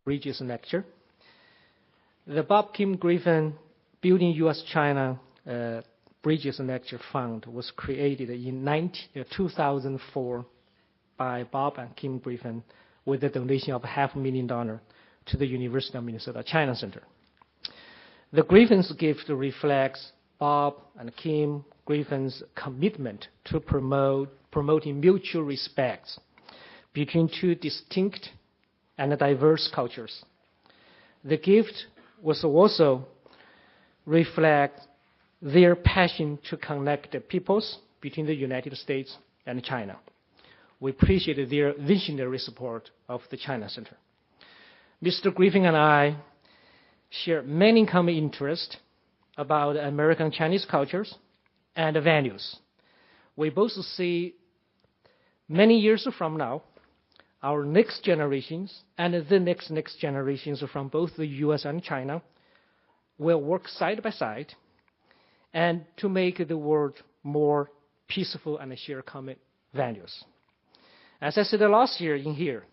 Bridges lecture. The Bob Kim Griffin Building U.S.-China Bridges Lecture Fund was created in 2004 by Bob and Kim Griffin with a donation of $500,000 to the University of Minnesota China Center. The Griffin's gift reflects Bob and Kim Griffin's commitment to promoting mutual respect between two distinct and diverse cultures. The gift was also reflect their passion to connect the peoples between the United States and China. We appreciate their visionary support of the China Center. Mr. Griffin and I share many common interests about American Chinese cultures and values. We both see many years from now, our next generations and the next generations from both the US and China will work side by side and to make the world more peaceful and share common values. As I said last year in here,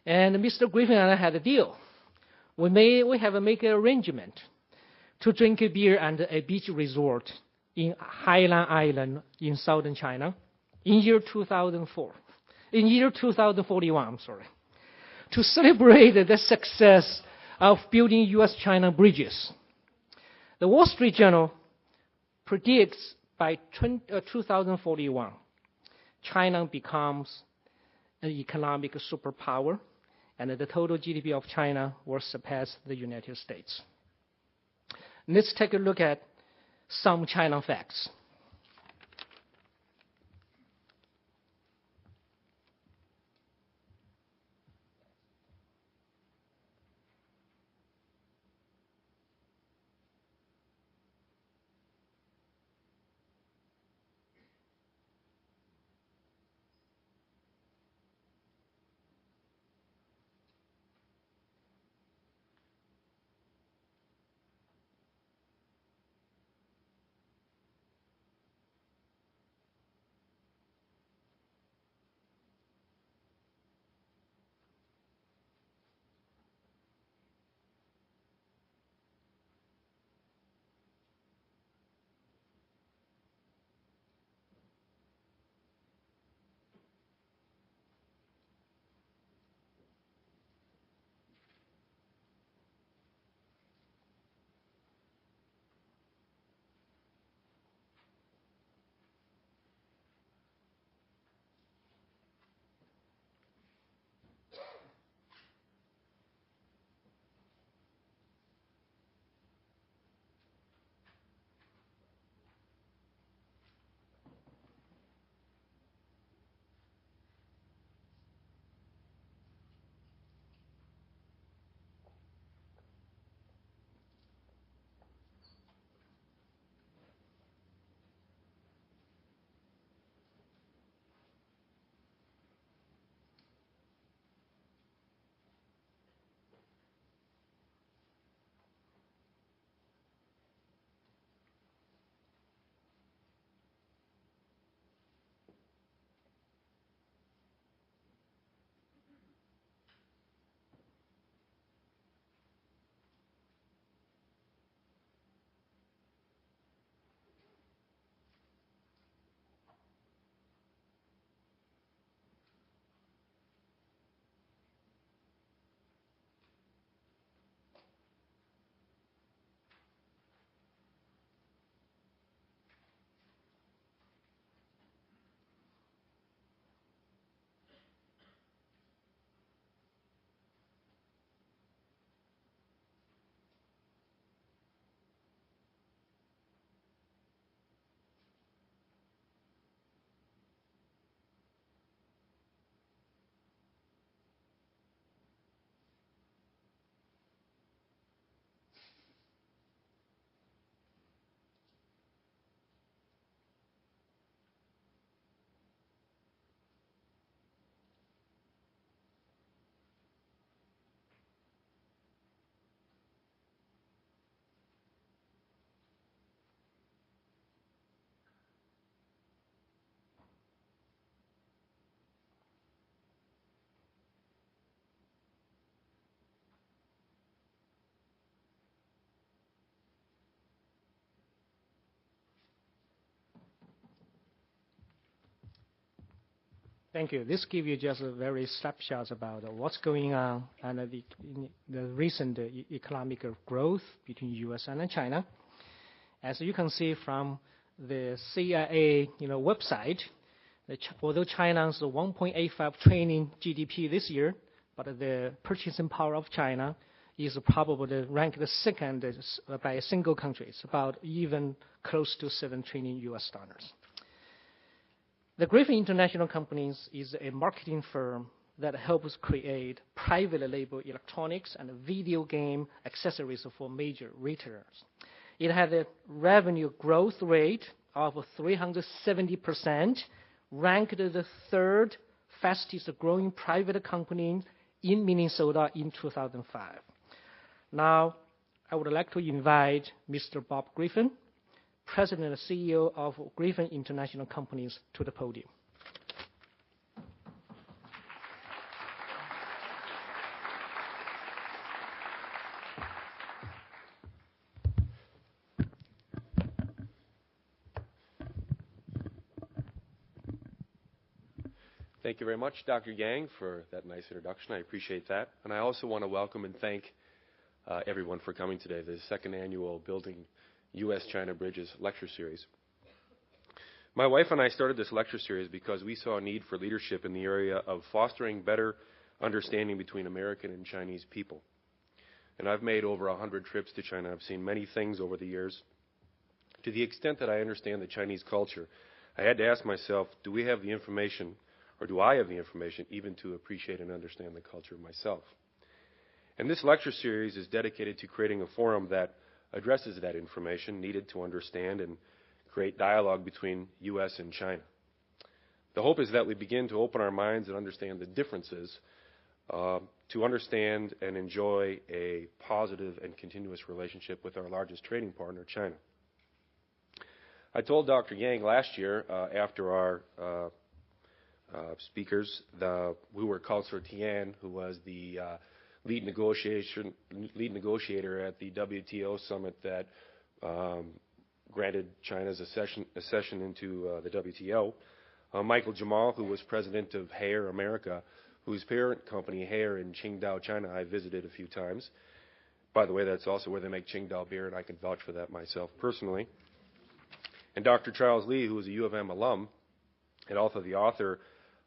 and Mr. Griffin and I had a deal. We have to make an arrangement to drink a beer at a beach resort in Hainan Island in southern China in year 2041, I'm sorry, to celebrate the success of building U.S.-China bridges. The Wall Street Journal predicts by 2041, China becomes an economic superpower, and the total GDP of China will surpass the United States. Let's take a look at some China facts. Thank you. This gives you just a very snapshot about what's going on and the recent economic growth between U.S. and China. As you can see from the CIA website, although China's 1.85 trillion GDP this year, but the purchasing power of China is probably ranked second by a single country. It's about even close to $7 trillion US. The Griffin International Companies is a marketing firm that helps create private label electronics and video game accessories for major retailers. It had a revenue growth rate of 370%, ranked the third fastest growing private company in Minnesota in 2005. Now, I would like to invite Mr. Bob Griffin, President and CEO of Griffin International Companies, to the podium. Thank you very much, Dr. Yang, for that nice introduction. I appreciate that. And I also want to welcome and thank everyone for coming today, the second annual Building U.S.-China Bridges lecture series. My wife and I started this lecture series because we saw a need for leadership in the area of fostering better understanding between American and Chinese people. And I've made over 100 trips to China. I've seen many things over the years. To the extent that I understand the Chinese culture, I had to ask myself, do we have the information, or do I have the information even to appreciate and understand the culture myself? And this lecture series is dedicated to creating a forum that addresses that information needed to understand and create dialogue between U.S. and China. The hope is that we begin to open our minds and understand the differences to understand and enjoy a positive and continuous relationship with our largest trading partner, China. I told Dr. Yang last year, after our speakers, who were Counselor Tian, who was the lead negotiator at the WTO summit that granted China's accession into the WTO, Michael Jamal, who was president of Haier America, whose parent company, Haier, in Qingdao, China, I visited a few times. By the way, that's also where they make Qingdao beer, and I can vouch for that myself personally. And Dr. Charles Lee, who was a U of M alum, and also the author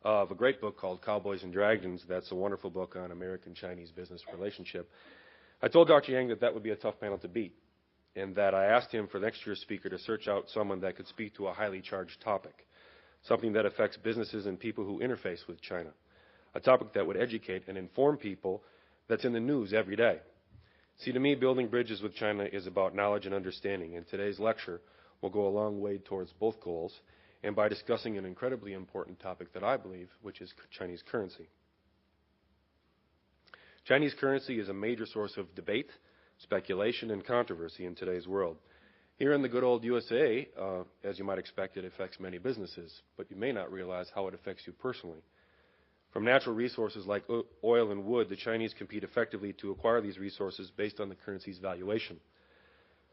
of a great book called Cowboys and Dragons. That's a wonderful book on American-Chinese business relationship. I told Dr. Yang that would be a tough panel to beat, and that I asked him for next year's speaker to search out someone that could speak to a highly charged topic, something that affects businesses and people who interface with China, a topic that would educate and inform people that's in the news every day. See, to me, building bridges with China is about knowledge and understanding, and today's lecture will go a long way towards both goals, and by discussing an incredibly important topic that I believe, which is Chinese currency. Chinese currency is a major source of debate, speculation, and controversy in today's world. Here in the good old USA, as you might expect, it affects many businesses, but you may not realize how it affects you personally. From natural resources like oil and wood, the Chinese compete effectively to acquire these resources based on the currency's valuation.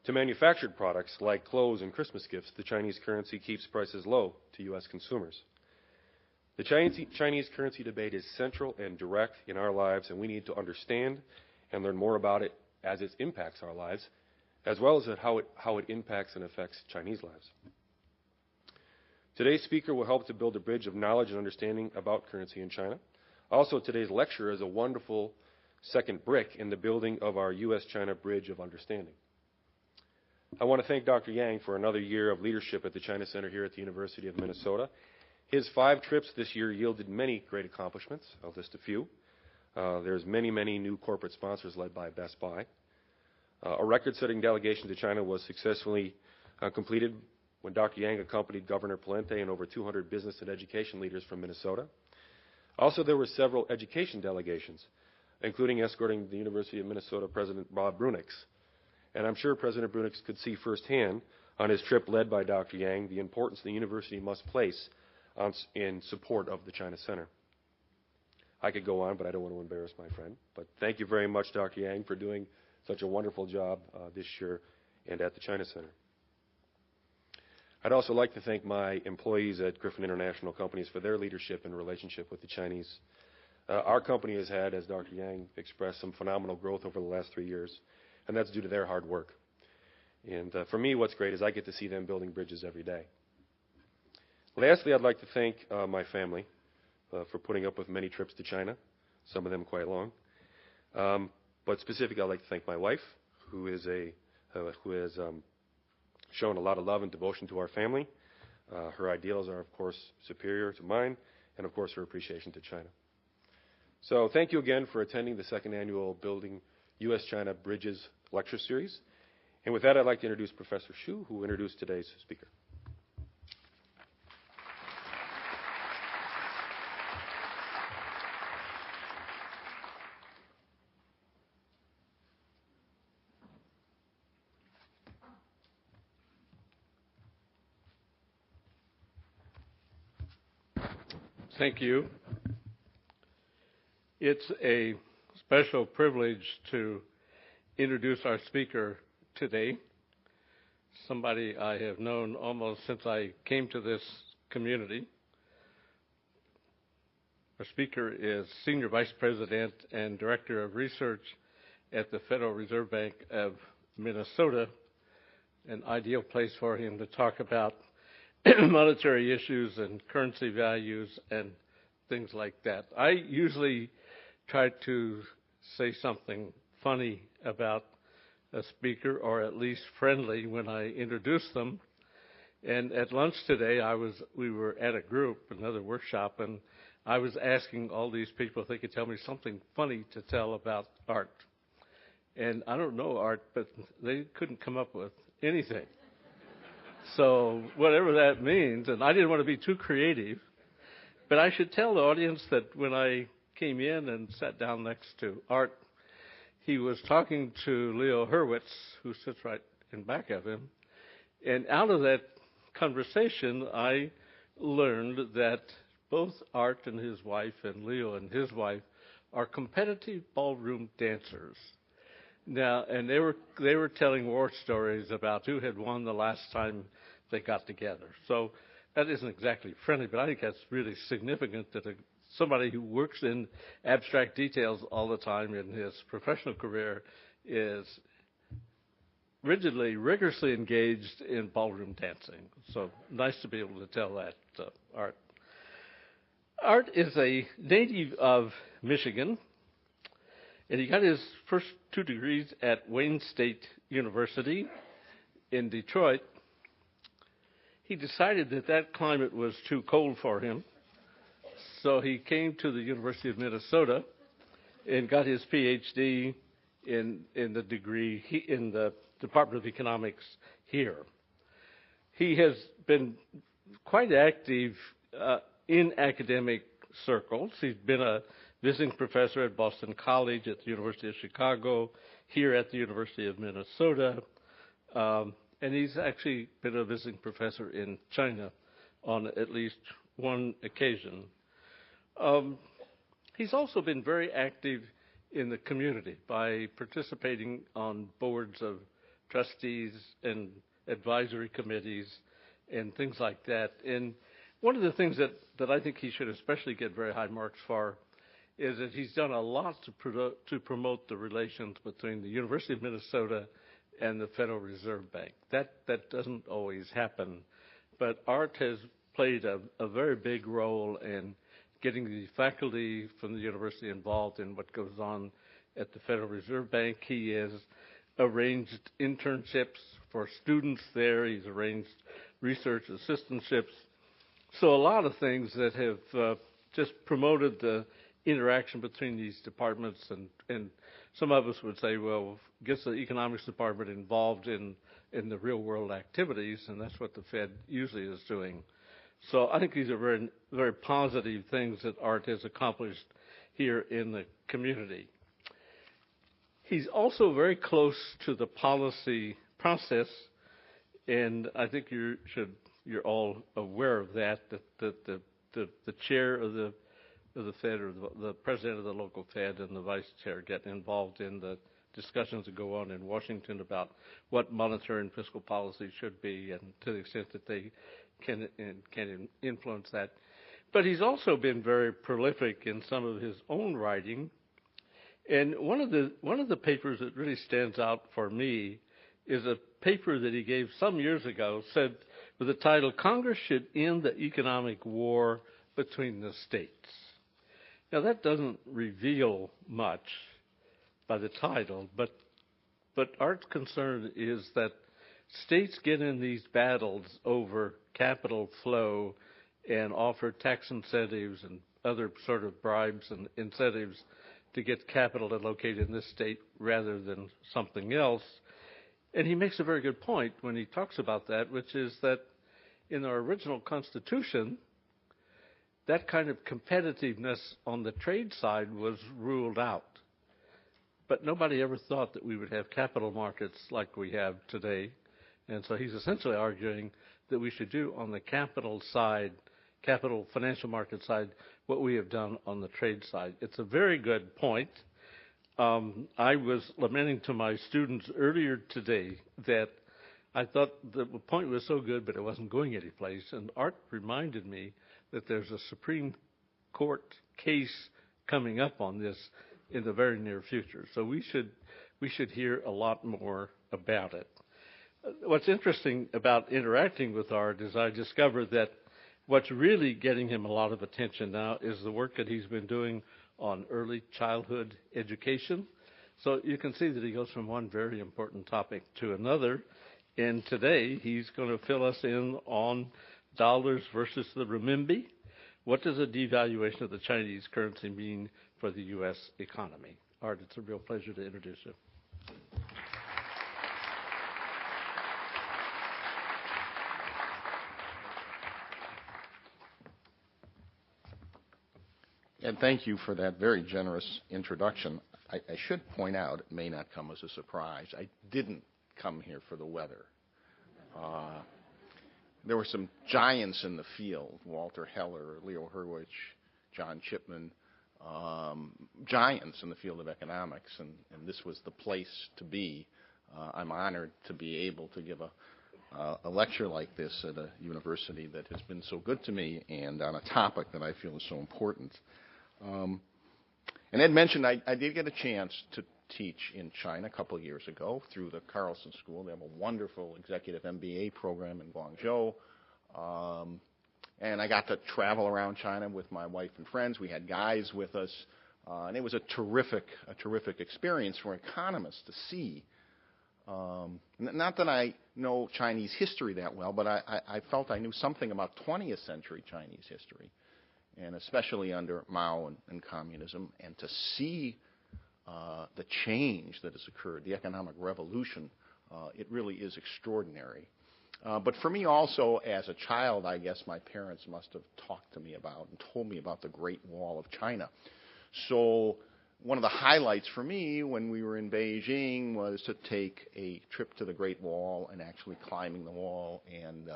To manufactured products like clothes and Christmas gifts, the Chinese currency keeps prices low to U.S. consumers. The Chinese currency debate is central and direct in our lives, and we need to understand and learn more about it as it impacts our lives, as well as how it impacts and affects Chinese lives. Today's speaker will help to build a bridge of knowledge and understanding about currency in China. Also, today's lecture is a wonderful second brick in the building of our U.S.-China bridge of understanding. I want to thank Dr. Yang for another year of leadership at the China Center here at the University of Minnesota. His 5 trips this year yielded many great accomplishments. I'll list a few. There's many, many new corporate sponsors led by Best Buy. A record-setting delegation to China was successfully completed when Dr. Yang accompanied Governor Palente and over 200 business and education leaders from Minnesota. Also, there were several education delegations, including escorting the University of Minnesota President Bob Brunick. And I'm sure President Brunick could see firsthand on his trip led by Dr. Yang the importance the university must place in support of the China Center. I could go on, but I don't want to embarrass my friend. But thank you very much, Dr. Yang, for doing such a wonderful job this year and at the China Center. I'd also like to thank my employees at Griffin International Companies for their leadership and relationship with the Chinese. Our company has had, as Dr. Yang expressed, some phenomenal growth over the last 3 years, and that's due to their hard work. And for me, what's great is I get to see them building bridges every day. Lastly, I'd like to thank my family for putting up with many trips to China, some of them quite long. But specifically, I'd like to thank my wife, who has shown a lot of love and devotion to our family. Her ideals are, of course, superior to mine, and, of course, her appreciation to China. So thank you again for attending the second annual Building U.S.-China Bridges lecture series. And with that, I'd like to introduce Professor Xu, who will introduce today's speaker. Thank you. It's a special privilege to introduce our speaker today, somebody I have known almost since I came to this community. Our speaker is Senior Vice President and Director of Research at the Federal Reserve Bank of Minnesota, an ideal place for him to talk about monetary issues and currency values and things like that. I usually try to say something funny about a speaker, or at least friendly, when I introduce them. And at lunch today, we were at a group, another workshop, and I was asking all these people if they could tell me something funny to tell about art. And I don't know art, but they couldn't come up with anything. So whatever that means, and I didn't want to be too creative, but I should tell the audience that when I came in and sat down next to Art, he was talking to Leo Hurwitz, who sits right in back of him, and out of that conversation, I learned that both Art and his wife and Leo and his wife are competitive ballroom dancers. Now, and they were telling war stories about who had won the last time they got together. So that isn't exactly friendly, but I think that's really significant that somebody who works in abstract details all the time in his professional career is rigorously engaged in ballroom dancing. So nice to be able to tell that, Art. Art is a native of Michigan, and he got his first 2 degrees at Wayne State University in Detroit. He decided that climate was too cold for him, so he came to the University of Minnesota and got his PhD in the degree in the Department of Economics here. He has been quite active in academic circles. He's been a visiting professor at Boston College, at the University of Chicago, here at the University of Minnesota, and he's actually been a visiting professor in China on at least one occasion. He's also been very active in the community by participating on boards of trustees and advisory committees and things like that. And one of the things that I think he should especially get very high marks for is that he's done a lot to promote the relations between the University of Minnesota and the Federal Reserve Bank. That doesn't always happen, but Art has played a very big role in getting the faculty from the university involved in what goes on at the Federal Reserve Bank. He has arranged internships for students there. He's arranged research assistantships. So a lot of things that have just promoted the interaction between these departments, and some of us would say, well, gets the economics department involved in the real world activities, and that's what the Fed usually is doing. So I think these are very, very positive things that Art has accomplished here in the community. He's also very close to the policy process, and I think you're all aware of that the chair of the of the Fed or the president of the local Fed and the vice chair get involved in the discussions that go on in Washington about what monetary and fiscal policy should be, and to the extent that they can influence that. But he's also been very prolific in some of his own writing. And one of the papers that really stands out for me is a paper that he gave some years ago, said with the title, "Congress Should End the Economic War Between the States." Now that doesn't reveal much by the title, but Art's concern is that states get in these battles over capital flow and offer tax incentives and other sort of bribes and incentives to get capital to locate in this state rather than something else. And he makes a very good point when he talks about that, which is that in our original Constitution, that kind of competitiveness on the trade side was ruled out. But nobody ever thought that we would have capital markets like we have today. And so he's essentially arguing that we should do on the capital side, capital financial market side, what we have done on the trade side. It's a very good point. I was lamenting to my students earlier today that I thought the point was so good, but it wasn't going anyplace. And Art reminded me that there's a Supreme Court case coming up on this in the very near future. So we should hear a lot more about it. What's interesting about interacting with Art is I discovered that what's really getting him a lot of attention now is the work that he's been doing on early childhood education. So you can see that he goes from one very important topic to another. And today he's going to fill us in on dollars versus the renminbi. What does a devaluation of the Chinese currency mean for the U.S. economy? Art, it's a real pleasure to introduce you. And thank you for that very generous introduction. I should point out, it may not come as a surprise, I didn't come here for the weather. There were some giants in the field, Walter Heller, Leo Hurwicz, John Chipman, giants in the field of economics, and this was the place to be. I'm honored to be able to give a lecture like this at a university that has been so good to me and on a topic that I feel is so important. And Ed mentioned I did get a chance to teach in China a couple of years ago through the Carlson School. They have a wonderful executive MBA program in Guangzhou. And I got to travel around China with my wife and friends. We had guides with us. And it was a terrific experience for economists to see. Not that I know Chinese history that well, but I felt I knew something about 20th century Chinese history, and especially under Mao and communism, and to see the change that has occurred, the economic revolution, it really is extraordinary. But for me also, as a child, I guess my parents must have talked to me about and told me about the Great Wall of China. So one of the highlights for me when we were in Beijing was to take a trip to the Great Wall and actually climbing the wall. And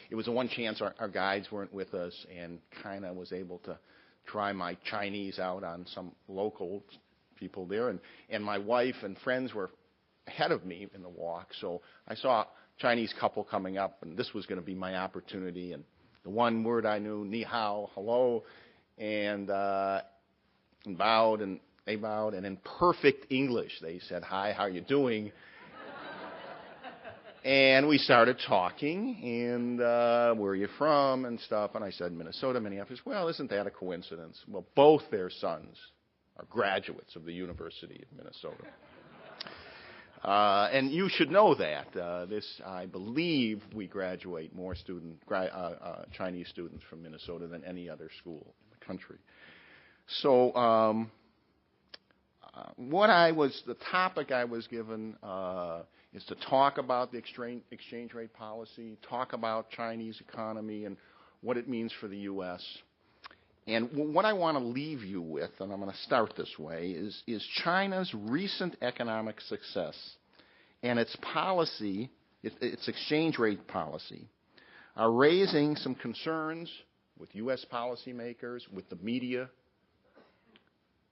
it was the one chance our guides weren't with us, and kind of was able to try my Chinese out on some local people there. And my wife and friends were ahead of me in the walk. So I saw a Chinese couple coming up, and this was going to be my opportunity. And the one word I knew, ni hao, hello, and bowed, and they bowed, and in perfect English they said, "Hi, how are you doing?" And we started talking, and where are you from and stuff, and I said, Minnesota, Minneapolis. Well, isn't that a coincidence? Well, both their sons are graduates of the University of Minnesota. And you should know that. I believe we graduate more Chinese students from Minnesota than any other school in the country. So the topic I was given is to talk about the exchange rate policy, talk about Chinese economy and what it means for the U.S. And what I want to leave you with, and I'm going to start this way, is China's recent economic success and its policy, its exchange rate policy, are raising some concerns with U.S. policymakers, with the media,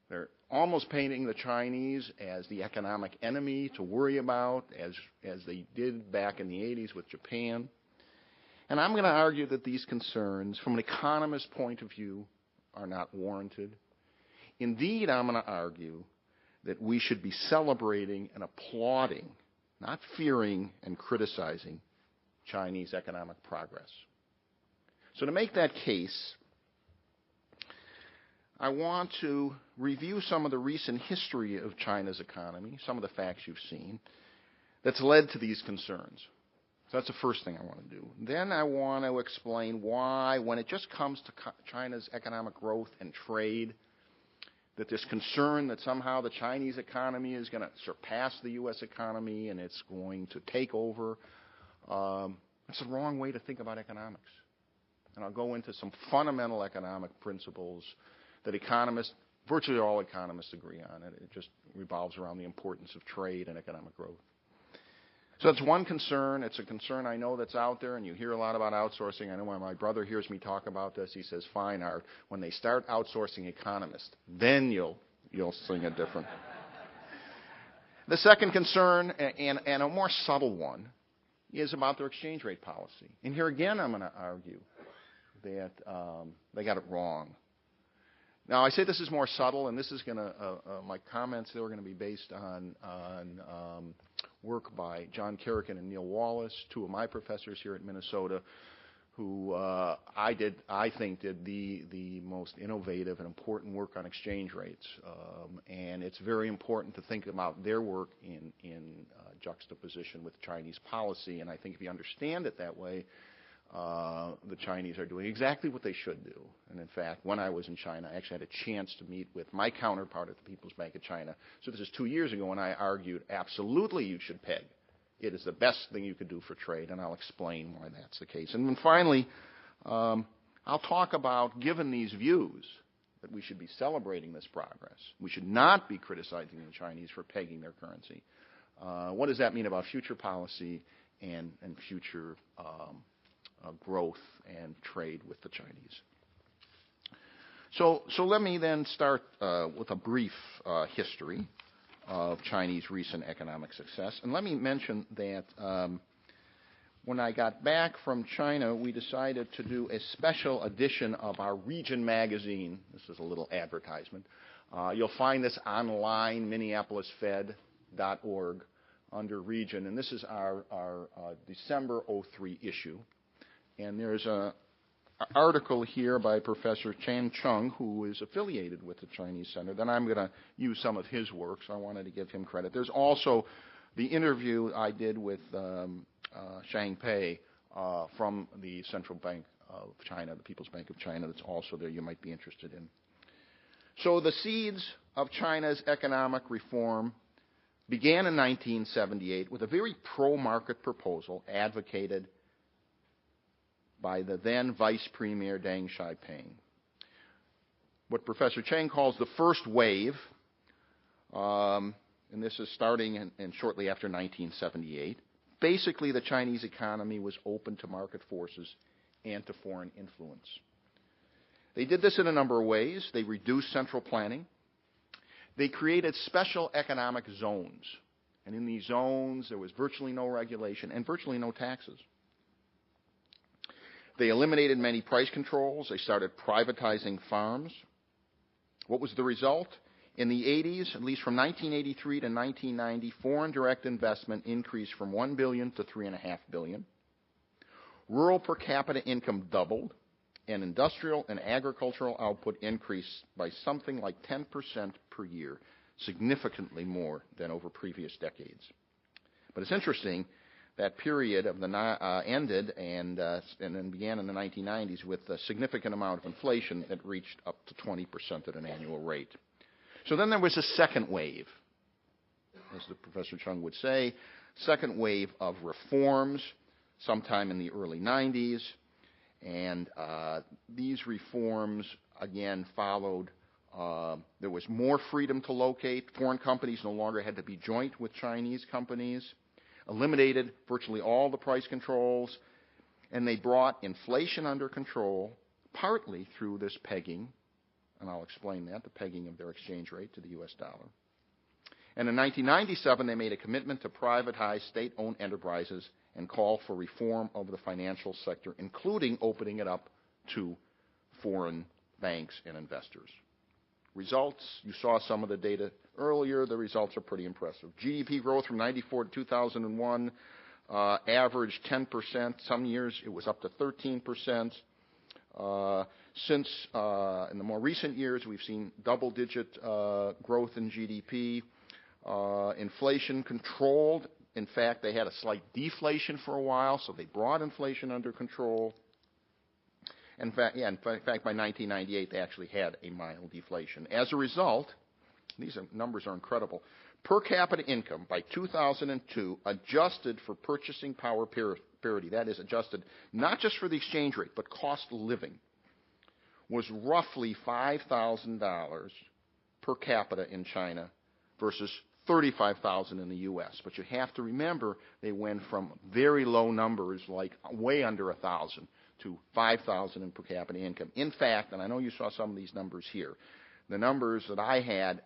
They're almost painting the Chinese as the economic enemy to worry about, as they did back in the 80s with Japan. And I'm going to argue that these concerns, from an economist's point of view, are not warranted. Indeed, I'm going to argue that we should be celebrating and applauding, not fearing and criticizing, Chinese economic progress. So to make that case, I want to review some of the recent history of China's economy, some of the facts you've seen, that's led to these concerns. So that's the first thing I want to do. Then I want to explain why, when it just comes to China's economic growth and trade, that this concern that somehow the Chinese economy is going to surpass the U.S. economy and it's going to take over, that's the wrong way to think about economics. And I'll go into some fundamental economic principles that economists, virtually all economists, agree on. It just revolves around the importance of trade and economic growth. So that's one concern. It's a concern I know that's out there, and you hear a lot about outsourcing. I know when my brother hears me talk about this, he says, "Fine, Art, when they start outsourcing economists, then you'll sing it different." The second concern, and a more subtle one, is about their exchange rate policy. And here again, I'm going to argue that they got it wrong. Now, I say this is more subtle, and this is going to, my comments there are going to be based on work by John Kerrigan and Neil Wallace, two of my professors here at Minnesota, who I think did the most innovative and important work on exchange rates. And it's very important to think about their work in juxtaposition with Chinese policy. And I think if you understand it that way, the Chinese are doing exactly what they should do. And in fact, when I was in China, I actually had a chance to meet with my counterpart at the People's Bank of China. So this is 2 years ago, and I argued absolutely you should peg. It is the best thing you could do for trade, and I'll explain why that's the case. And then finally, I'll talk about, given these views, that we should be celebrating this progress. We should not be criticizing the Chinese for pegging their currency. What does that mean about future policy and future growth and trade with the Chinese? So let me then start with a brief history of Chinese recent economic success. And let me mention that when I got back from China, we decided to do a special edition of our Region magazine. This is a little advertisement. You'll find this online, minneapolisfed.org, under Region. And this is our December 03 issue. And there's an article here by Professor Chan Chung, who is affiliated with the Chinese Center. Then I'm going to use some of his work, so I wanted to give him credit. There's also the interview I did with Shang Pei from the Central Bank of China, the People's Bank of China, that's also there you might be interested in. So the seeds of China's economic reform began in 1978 with a very pro-market proposal advocated by the then Vice Premier Deng Xiaoping. What Professor Cheng calls the first wave, and this is starting and shortly after 1978, basically the Chinese economy was open to market forces and to foreign influence. They did this in a number of ways. They reduced central planning. They created special economic zones. And in these zones, there was virtually no regulation and virtually no taxes. They eliminated many price controls. They started privatizing farms. What was the result? In the 80s, at least from 1983 to 1990, foreign direct investment increased from $1 billion to $3.5 billion. Rural per capita income doubled, and industrial and agricultural output increased by something like 10% per year, significantly more than over previous decades. But it's interesting. That period of ended and then began in the 1990s with a significant amount of inflation that reached up to 20% at an annual rate. So then there was a second wave, as the Professor Chung would say, second wave of reforms sometime in the early 90s. And these reforms, again, followed. There was more freedom to locate. Foreign companies no longer had to be joint with Chinese companies. Eliminated virtually all the price controls, and they brought inflation under control, partly through this pegging and I'll explain that, the pegging of their exchange rate to the U.S. dollar. And in 1997, they made a commitment to privatize state-owned enterprises and call for reform of the financial sector, including opening it up to foreign banks and investors. Results, you saw some of the data earlier. The results are pretty impressive. GDP growth from 94 to 2001 averaged 10%. Some years it was up to 13%. Since in the more recent years, we've seen double-digit growth in GDP. Inflation controlled. In fact, they had a slight deflation for a while, so they brought inflation under control. In fact, by 1998, they actually had a mild deflation. As a result, these numbers are incredible. Per capita income by 2002, adjusted for purchasing power parity, that is adjusted not just for the exchange rate, but cost of living, was roughly $5,000 per capita in China versus $35,000 in the U.S. But you have to remember they went from very low numbers, like way under 1,000, to 5,000 in per capita income. In fact, and I know you saw some of these numbers here, the numbers that I had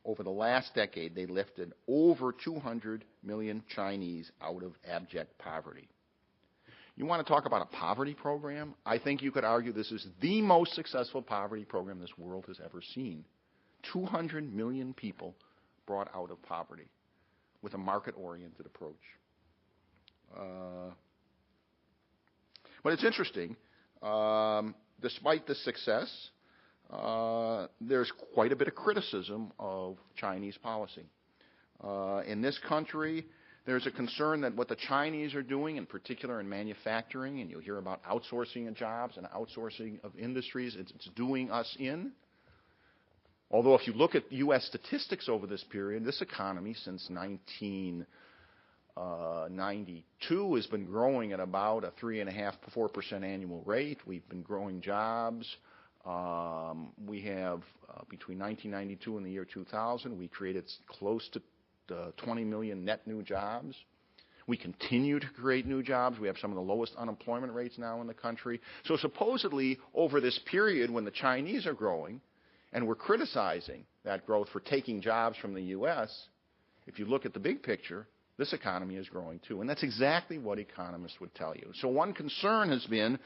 over the last decade, they lifted over 200 million Chinese out of abject poverty. You want to talk about a poverty program? I think you could argue this is the most successful poverty program this world has ever seen. 200 million people brought out of poverty with a market-oriented approach. But it's interesting. Despite the success, there's quite a bit of criticism of Chinese policy. In this country, there's a concern that what the Chinese are doing, in particular in manufacturing, and you'll hear about outsourcing of jobs and outsourcing of industries, it's doing us in. Although if you look at U.S. statistics over this period, this economy since 1992 has been growing at about a 3.5–4% annual rate. We've been growing jobs. We have, between 1992 and the year 2000, we created close to 20 million net new jobs. We continue to create new jobs. We have some of the lowest unemployment rates now in the country. So supposedly, over this period when the Chinese are growing, and we're criticizing that growth for taking jobs from the U.S., if you look at the big picture, this economy is growing too. And that's exactly what economists would tell you. So one concern has been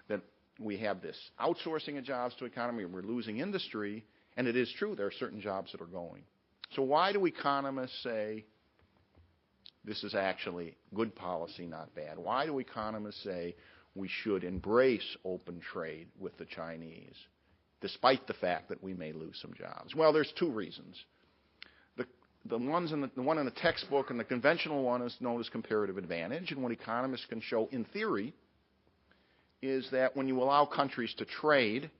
that we have this outsourcing of jobs to economy, and we're losing industry, and it is true, there are certain jobs that are going. So why do economists say this is actually good policy, not bad? Why do economists say we should embrace open trade with the Chinese, despite the fact that we may lose some jobs? Well, there's two reasons. The one in the textbook and the conventional one is known as comparative advantage, and what economists can show in theory is that when you allow countries to trade,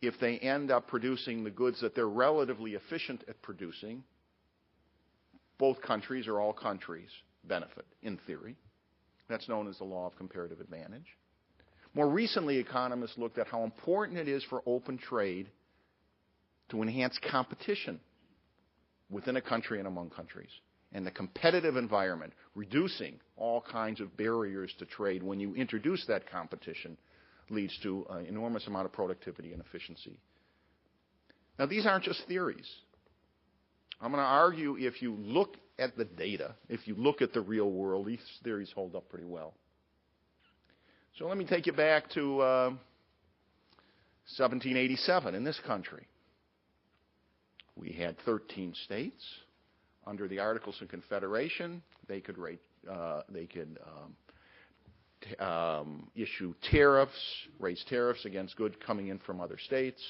if they end up producing the goods that they're relatively efficient at producing, both countries or all countries benefit, in theory. That's known as the law of comparative advantage. More recently, economists looked at how important it is for open trade to enhance competition within a country and among countries, and the competitive environment, reducing all kinds of barriers to trade. When you introduce that competition, leads to an enormous amount of productivity and efficiency. Now, these aren't just theories. I'm going to argue if you look at the data, if you look at the real world, these theories hold up pretty well. So let me take you back to 1787 in this country. We had 13 states. Under the Articles of Confederation, they could issue tariffs, raise tariffs against goods coming in from other states.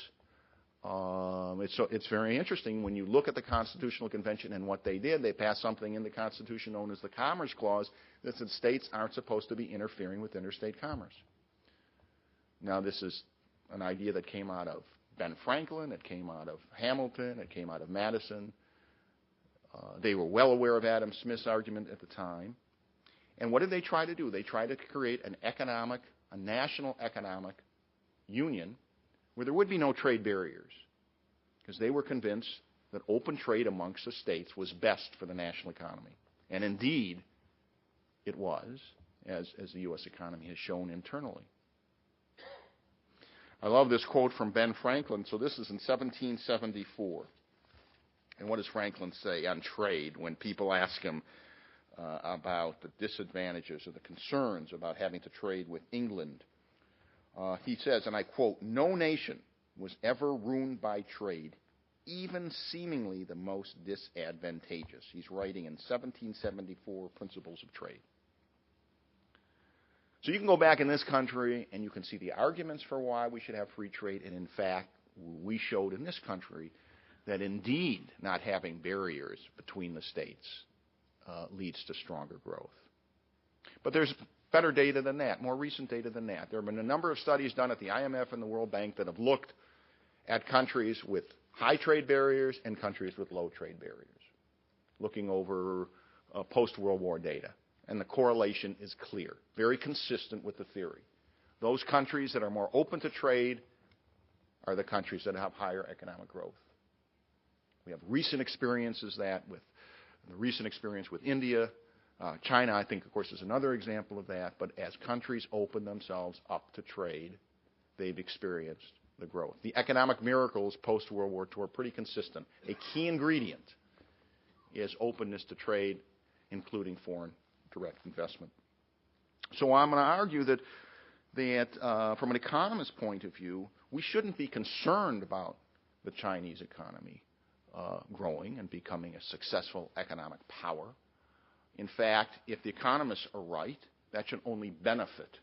It's very interesting when you look at the Constitutional Convention and what they did. They passed something in the Constitution known as the Commerce Clause that said states aren't supposed to be interfering with interstate commerce. Now, this is an idea that came out of Ben Franklin, it came out of Hamilton, it came out of Madison. They were well aware of Adam Smith's argument at the time. And what did they try to do? They tried to create a national economic union where there would be no trade barriers, because they were convinced that open trade amongst the states was best for the national economy. And indeed, it was, as the U.S. economy has shown internally. I love this quote from Ben Franklin. So this is in 1774. And what does Franklin say on trade when people ask him about the disadvantages or the concerns about having to trade with England? He says, and I quote, "No nation was ever ruined by trade, even seemingly the most disadvantageous." He's writing in 1774, Principles of Trade. So you can go back in this country and you can see the arguments for why we should have free trade. And in fact, we showed in this country that indeed not having barriers between the states leads to stronger growth. But there's better data than that, more recent data than that. There have been a number of studies done at the IMF and the World Bank that have looked at countries with high trade barriers and countries with low trade barriers, looking over post-World War data. And the correlation is clear, very consistent with the theory. Those countries that are more open to trade are the countries that have higher economic growth. We have recent experiences with the recent experience with India. China, I think, of course, is another example of that. But as countries open themselves up to trade, they've experienced the growth. The economic miracles post-World War II are pretty consistent. A key ingredient is openness to trade, including foreign direct investment. So I'm going to argue that from an economist's point of view, we shouldn't be concerned about the Chinese economy growing and becoming a successful economic power. In fact, if the economists are right, that should only benefit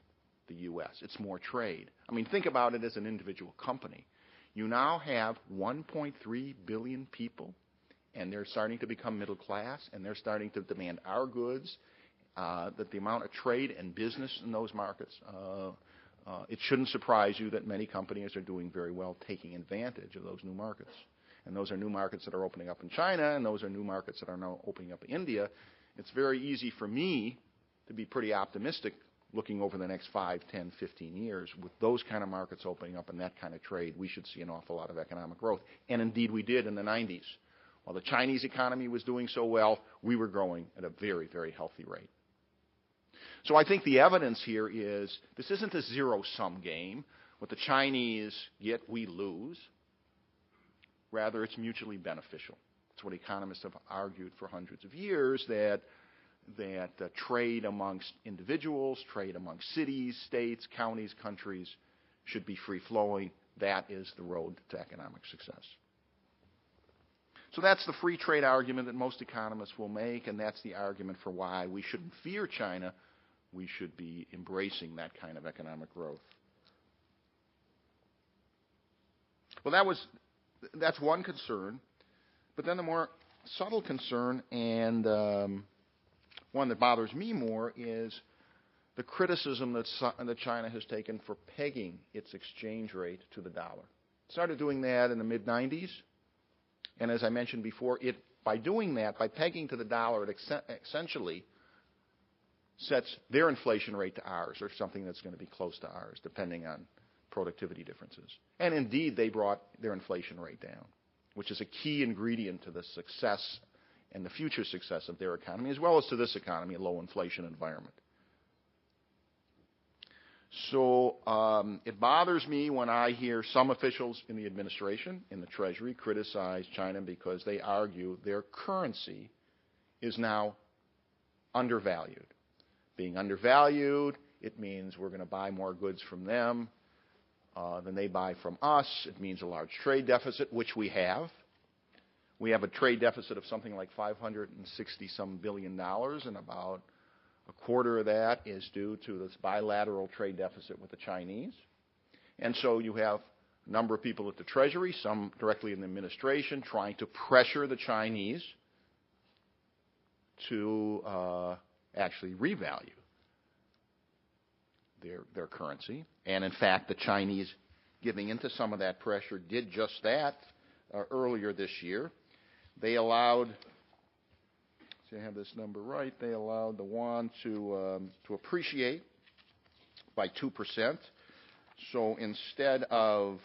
the U.S. It's more trade. I mean, think about it as an individual company. You now have 1.3 billion people, and they're starting to become middle class, and they're starting to demand our goods, that the amount of trade and business in those markets, it shouldn't surprise you that many companies are doing very well taking advantage of those new markets. And those are new markets that are opening up in China, and those are new markets that are now opening up in India. It's very easy for me to be pretty optimistic looking over the next 5, 10, 15 years. With those kind of markets opening up and that kind of trade, we should see an awful lot of economic growth. And indeed we did in the 90s. While the Chinese economy was doing so well, we were growing at a very, very healthy rate. So I think the evidence here is this isn't a zero-sum game. What the Chinese get, we lose. Rather, it's mutually beneficial. It's what economists have argued for hundreds of years, that trade amongst individuals, trade amongst cities, states, counties, countries should be free-flowing. That is the road to economic success. So that's the free trade argument that most economists will make, and that's the argument for why we shouldn't fear China. We should be embracing that kind of economic growth. Well, that's one concern. But then the more subtle concern, and one that bothers me more, is the criticism that China has taken for pegging its exchange rate to the dollar. It started doing that in the mid-90s. And as I mentioned before, by doing that, by pegging to the dollar, it essentially sets their inflation rate to ours, or something that's going to be close to ours, depending on productivity differences. And indeed, they brought their inflation rate down, which is a key ingredient to the success and the future success of their economy, as well as to this economy, a low inflation environment. So it bothers me when I hear some officials in the administration, in the Treasury, criticize China because they argue their currency is now undervalued. Being undervalued, it means we're going to buy more goods from them than they buy from us. It means a large trade deficit, which we have. We have a trade deficit of something like $560-some billion, and about a quarter of that is due to this bilateral trade deficit with the Chinese. And so you have a number of people at the Treasury, some directly in the administration, trying to pressure the Chinese to actually revalue their currency. And in fact, the Chinese, giving into some of that pressure, did just that earlier this year. They allowed, see, I have this number right, they allowed the yuan to appreciate by 2%. So instead of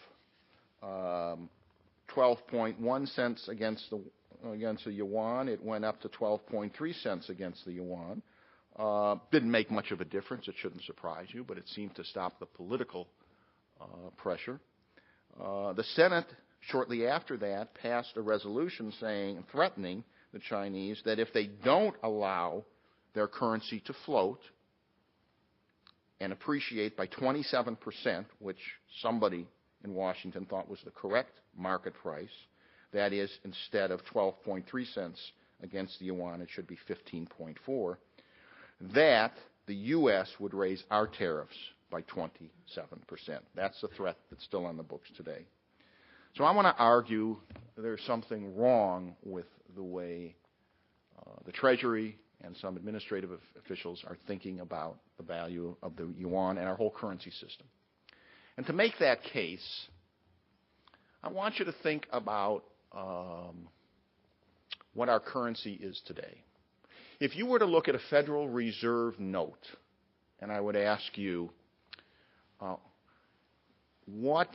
12.1 cents against the yuan, it went up to 12.3 cents against the yuan. Didn't make much of a difference. It shouldn't surprise you, but it seemed to stop the political pressure. The Senate, shortly after that, passed a resolution threatening the Chinese that if they don't allow their currency to float and appreciate by 27%, which somebody in Washington thought was the correct market price, that is, instead of 12.3 cents against the yuan, it should be 15.4, that the U.S. would raise our tariffs by 27%. That's the threat that's still on the books today. So I want to argue there's something wrong with the way the Treasury and some administrative officials are thinking about the value of the yuan and our whole currency system. And to make that case, I want you to think about what our currency is today. If you were to look at a Federal Reserve note, and I would ask you what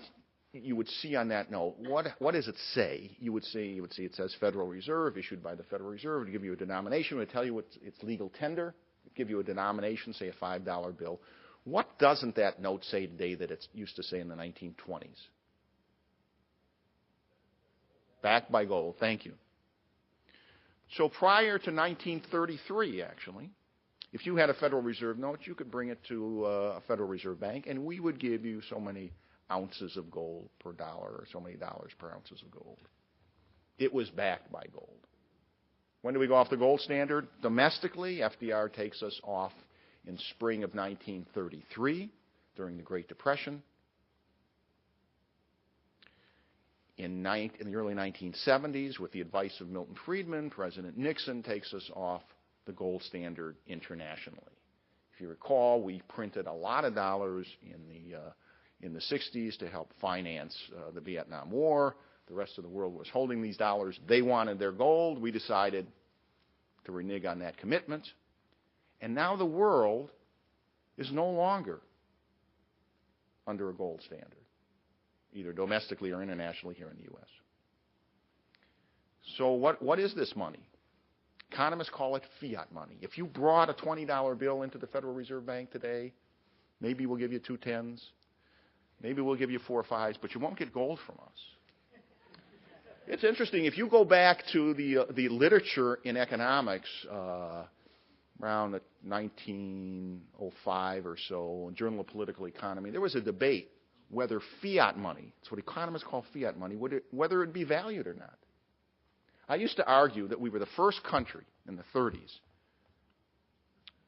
you would see on that note, what does it say? You would see it says Federal Reserve, issued by the Federal Reserve. It would give you a denomination. It would tell you its legal tender. It would give you a denomination, say a $5 bill. What doesn't that note say today that it used to say in the 1920s? Backed by gold. Thank you. So prior to 1933, actually, if you had a Federal Reserve note, you could bring it to a Federal Reserve Bank, and we would give you so many ounces of gold per dollar, or so many dollars per ounces of gold. It was backed by gold. When do we go off the gold standard? Domestically, FDR takes us off in spring of 1933 during the Great Depression. In the early 1970s, with the advice of Milton Friedman, President Nixon takes us off the gold standard internationally. If you recall, we printed a lot of dollars in the 60s to help finance the Vietnam War. The rest of the world was holding these dollars. They wanted their gold. We decided to renege on that commitment. And now the world is no longer under a gold standard, either domestically or internationally here in the U.S. So what is this money? Economists call it fiat money. If you brought a $20 bill into the Federal Reserve Bank today, maybe we'll give you 2 10s, maybe we'll give you 4 5s, but you won't get gold from us. It's interesting. If you go back to the literature in economics around 1905 or so, in Journal of Political Economy, there was a debate whether fiat money, it's what economists call fiat money, whether it would be valued or not. I used to argue that we were the first country in the 30s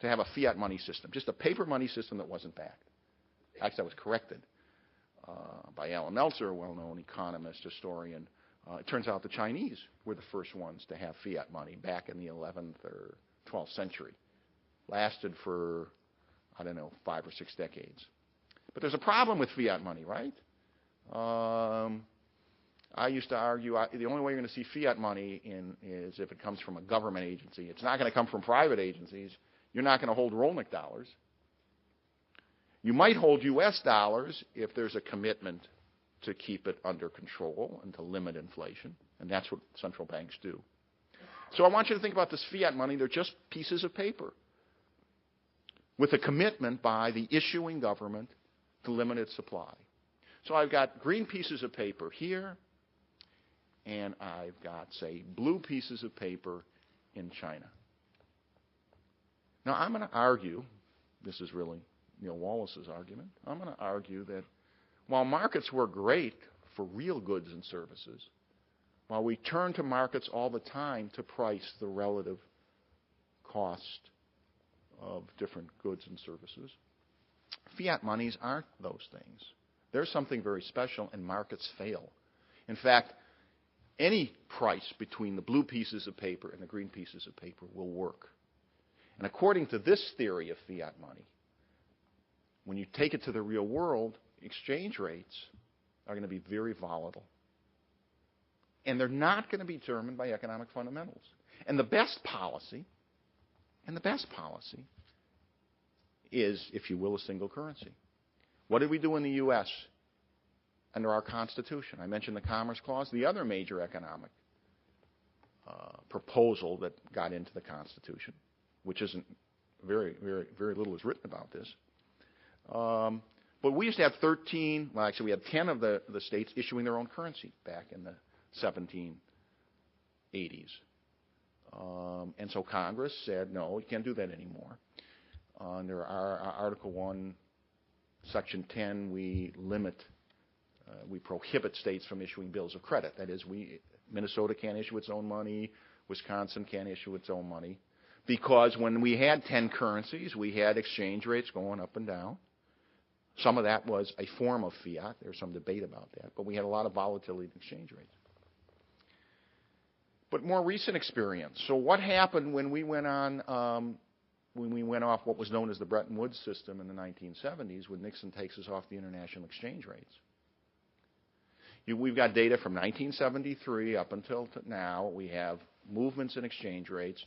to have a fiat money system, just a paper money system that wasn't backed. Actually, I was corrected by Alan Meltzer, a well-known economist, historian. It turns out the Chinese were the first ones to have fiat money back in the 11th or 12th century. Lasted for, 5 or 6 decades. But there's a problem with fiat money, right? I used to argue the only way you're going to see fiat money is if it comes from a government agency. It's not going to come from private agencies. You're not going to hold Rolnick dollars. You might hold U.S. dollars if there's a commitment to keep it under control and to limit inflation, and that's what central banks do. So I want you to think about this fiat money. They're just pieces of paper with a commitment by the issuing government to limit its supply. So I've got green pieces of paper here, and I've got, say, blue pieces of paper in China. Now, I'm going to argue, this is really Neil Wallace's argument, I'm going to argue that while markets were great for real goods and services, while we turn to markets all the time to price the relative cost of different goods and services, fiat monies aren't those things. There's something very special, and markets fail. In fact, any price between the blue pieces of paper and the green pieces of paper will work. And according to this theory of fiat money, when you take it to the real world, exchange rates are going to be very volatile. And they're not going to be determined by economic fundamentals. And the best policy is, if you will, a single currency. What did we do in the U.S. under our Constitution? I mentioned the Commerce Clause. The other major economic proposal that got into the Constitution, which isn't very little is written about this, But we used to have 13, well, actually we had 10 of the states issuing their own currency back in the 1780s. And so Congress said, no, you can't do that anymore. Under our Article 1, Section 10, we prohibit states from issuing bills of credit. That is, Minnesota can't issue its own money, Wisconsin can't issue its own money, because when we had 10 currencies, we had exchange rates going up and down. Some of that was a form of fiat. There's some debate about that, but we had a lot of volatility in exchange rates. But more recent experience. So what happened when we went off what was known as the Bretton Woods system in the 1970s, when Nixon takes us off the international exchange rates? We've got data from 1973 up until now. We have movements in exchange rates.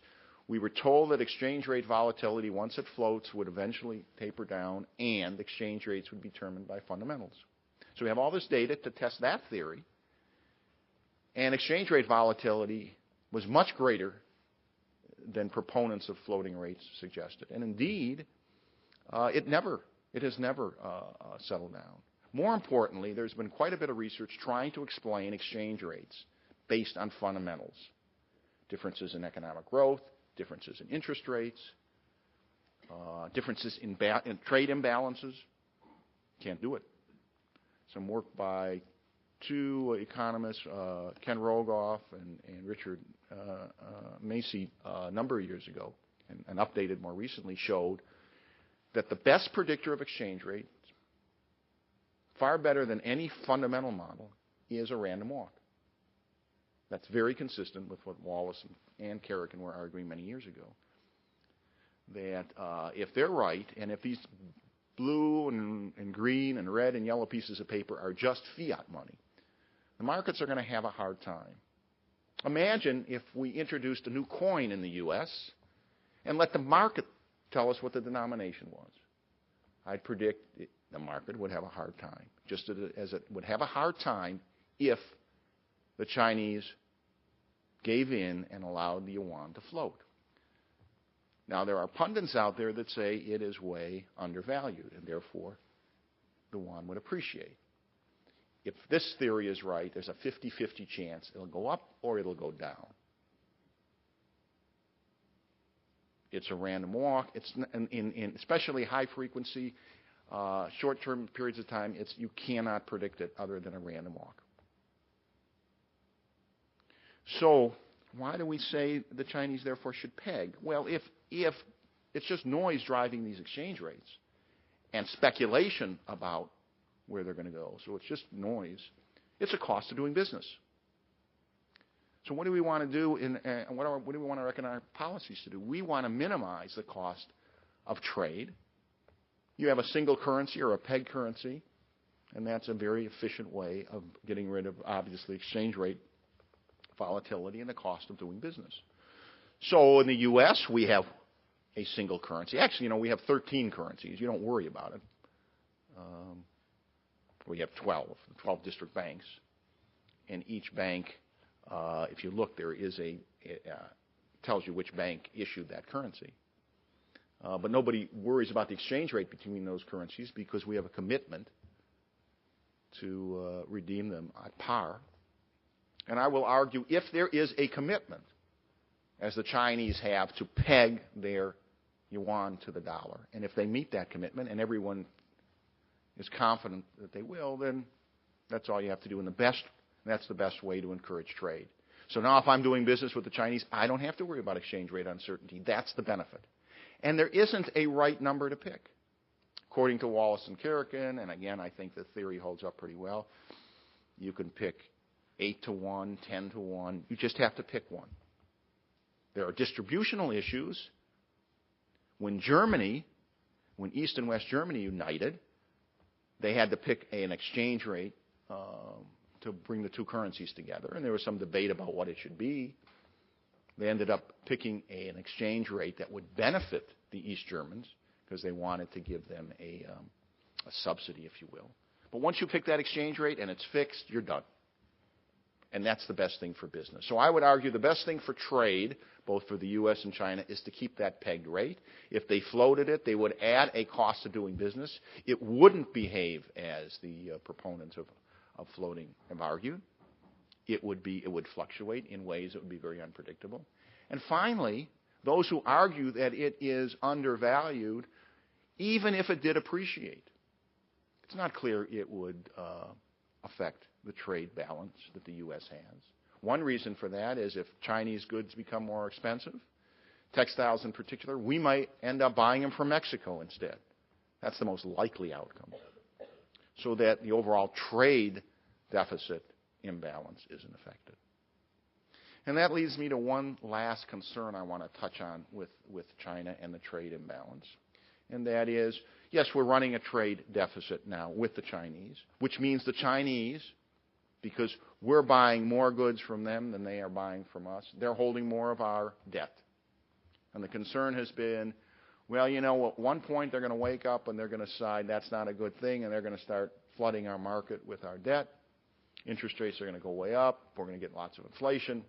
We were told that exchange rate volatility, once it floats, would eventually taper down, and exchange rates would be determined by fundamentals. So we have all this data to test that theory. And exchange rate volatility was much greater than proponents of floating rates suggested. And indeed, it has never settled down. More importantly, there's been quite a bit of research trying to explain exchange rates based on fundamentals. Differences in economic growth, differences in interest rates, differences in trade imbalances. Can't do it. Some work by two economists, Ken Rogoff and Richard Macy, a number of years ago, and updated more recently, showed that the best predictor of exchange rates, far better than any fundamental model, is a random walk. That's very consistent with what Wallace and Kerrigan were arguing many years ago. That if they're right, and if these blue and green and red and yellow pieces of paper are just fiat money, the markets are going to have a hard time. Imagine if we introduced a new coin in the U.S. and let the market tell us what the denomination was. I'd predict the market would have a hard time, just as it would have a hard time if the Chinese gave in and allowed the yuan to float. Now, there are pundits out there that say it is way undervalued, and therefore the yuan would appreciate. If this theory is right, there's a 50-50 chance it'll go up or it'll go down. It's a random walk. It's in especially high frequency, short-term periods of time, you cannot predict it other than a random walk. So why do we say the Chinese therefore should peg? Well, if it's just noise driving these exchange rates and speculation about where they're going to go, so it's just noise, it's a cost of doing business. So what do we want to do, and what do we want our economic policies to do? We want to minimize the cost of trade. You have a single currency or a peg currency, and that's a very efficient way of getting rid of, obviously, exchange rate volatility and the cost of doing business. So in the U.S., we have a single currency. Actually, we have 13 currencies. You don't worry about it. We have 12 district banks. And each bank, if you look, there is tells you which bank issued that currency. But nobody worries about the exchange rate between those currencies because we have a commitment to redeem them at par. And I will argue, if there is a commitment, as the Chinese have, to peg their yuan to the dollar, and if they meet that commitment, and everyone is confident that they will, then that's all you have to do. And that's the best way to encourage trade. So now if I'm doing business with the Chinese, I don't have to worry about exchange rate uncertainty. That's the benefit. And there isn't a right number to pick. According to Wallace and Kerrigan, and again, I think the theory holds up pretty well, you can pick 8-to-1, 10-to-1. You just have to pick one. There are distributional issues. When East and West Germany united, they had to pick an exchange rate to bring the two currencies together, and there was some debate about what it should be. They ended up picking an exchange rate that would benefit the East Germans because they wanted to give them a subsidy, if you will. But once you pick that exchange rate and it's fixed, you're done. And that's the best thing for business. So I would argue the best thing for trade, both for the U.S. and China, is to keep that pegged rate. If they floated it, they would add a cost of doing business. It wouldn't behave as the proponents of floating have argued. It would fluctuate in ways that would be very unpredictable. And finally, those who argue that it is undervalued, even if it did appreciate, it's not clear it would affect the trade balance that the U.S. has. One reason for that is if Chinese goods become more expensive, textiles in particular, we might end up buying them from Mexico instead. That's the most likely outcome. So that the overall trade deficit imbalance isn't affected. And that leads me to one last concern I want to touch on with China and the trade imbalance. And that is, yes, we're running a trade deficit now with the Chinese, which means the Chinese, because we're buying more goods from them than they are buying from us, they're holding more of our debt. And the concern has been, well, you know, at one point they're going to wake up and they're going to decide that's not a good thing, and they're going to start flooding our market with our debt. Interest rates are going to go way up. We're going to get lots of inflation.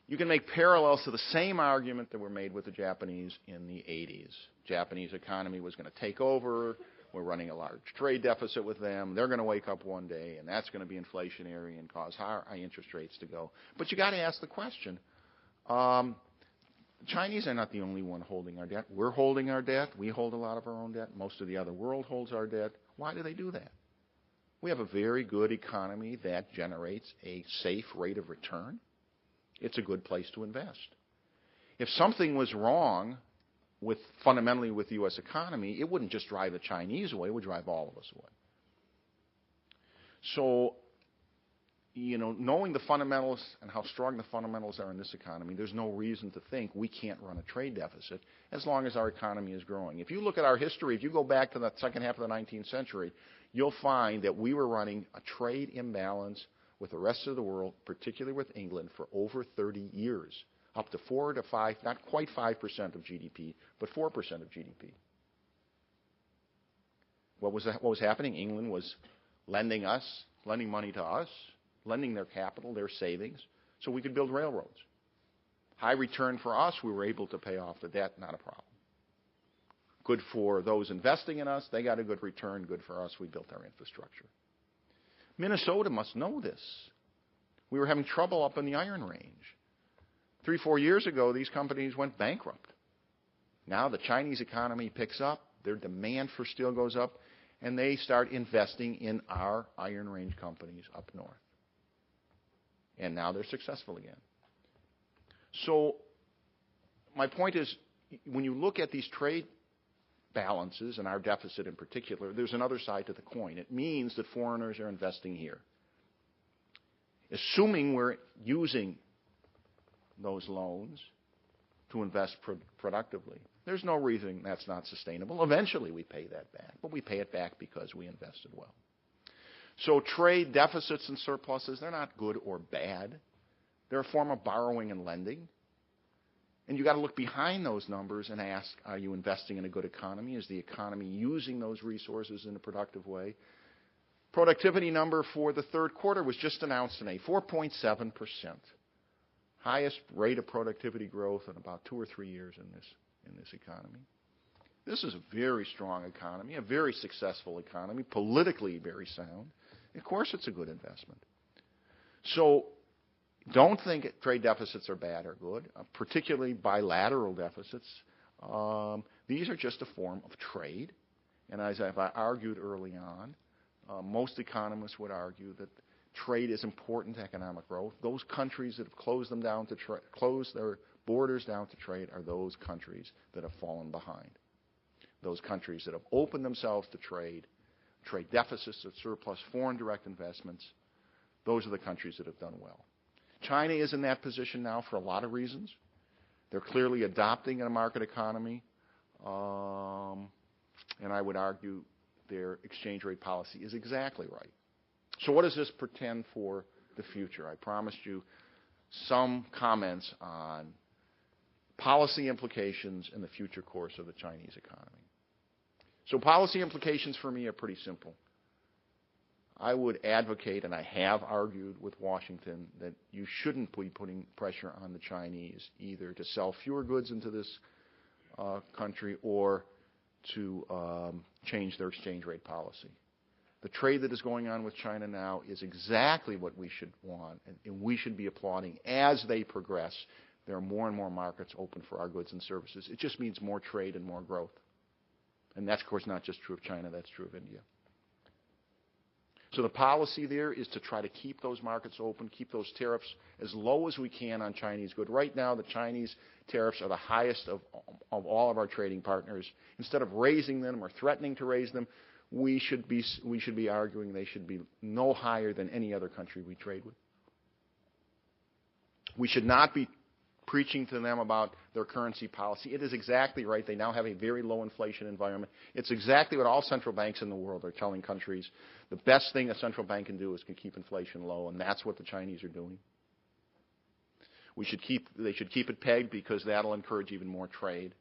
You can make parallels to the same argument that were made with the Japanese in the 80s. Japanese economy was going to take over. We're running a large trade deficit with them. They're going to wake up one day, and that's going to be inflationary and cause high interest rates to go. But you got to ask the question, the Chinese are not the only one holding our debt. We're holding our debt. We hold a lot of our own debt. Most of the other world holds our debt. Why do they do that? We have a very good economy that generates a safe rate of return. It's a good place to invest. If something was wrong fundamentally with the U.S. economy, it wouldn't just drive the Chinese away, it would drive all of us away. So, you know, knowing the fundamentals and how strong the fundamentals are in this economy, there's no reason to think we can't run a trade deficit as long as our economy is growing. If you look at our history, if you go back to the second half of the 19th century, you'll find that we were running a trade imbalance with the rest of the world, particularly with England, for over 30 years, up to 4 to 5, not quite 5% of GDP, but 4% of GDP. What was happening? England was lending money to us, lending their capital, their savings, so we could build railroads. High return for us, we were able to pay off the debt, not a problem. Good for those investing in us, they got a good return. Good for us, we built our infrastructure. Minnesota must know this. We were having trouble up in the Iron Range. 3-4 years ago, these companies went bankrupt. Now the Chinese economy picks up, their demand for steel goes up, and they start investing in our Iron Range companies up north. And now they're successful again. So my point is, when you look at these trade balances and our deficit in particular, there's another side to the coin. It means that foreigners are investing here. Assuming we're using those loans to invest productively, there's no reason that's not sustainable. Eventually we pay that back, but we pay it back because we invested well. So trade deficits and surpluses, they're not good or bad. They're a form of borrowing and lending. And you've got to look behind those numbers and ask, are you investing in a good economy? Is the economy using those resources in a productive way? Productivity number for the third quarter was just announced today, 4.7%. Highest rate of productivity growth in about 2 or 3 years in this economy. This is a very strong economy, a very successful economy, politically very sound. Of course it's a good investment. So don't think trade deficits are bad or good, particularly bilateral deficits. These are just a form of trade. And as I argued early on, most economists would argue that trade is important to economic growth. Those countries that have closed their borders down to trade are those countries that have fallen behind. Those countries that have opened themselves to trade deficits that surplus foreign direct investments, those are the countries that have done well. China is in that position now for a lot of reasons. They're clearly adopting a market economy, and I would argue their exchange rate policy is exactly right. So what does this portend for the future? I promised you some comments on policy implications and the future course of the Chinese economy. So policy implications for me are pretty simple. I would advocate, and I have argued with Washington, that you shouldn't be putting pressure on the Chinese either to sell fewer goods into this country or to change their exchange rate policy. The trade that is going on with China now is exactly what we should want, and we should be applauding as they progress. There are more and more markets open for our goods and services. It just means more trade and more growth. And that's, of course, not just true of China, that's true of India. So the policy there is to try to keep those markets open, keep those tariffs as low as we can on Chinese goods. Right now, the Chinese tariffs are the highest of all of our trading partners. Instead of raising them or threatening to raise them, we should be arguing they should be no higher than any other country we trade with. We should not be preaching to them about their currency policy. It is exactly right. They now have a very low inflation environment. It's exactly what all central banks in the world are telling countries. The best thing a central bank can do is to keep inflation low, and that's what the Chinese are doing. They should keep it pegged because that'll encourage even more trade.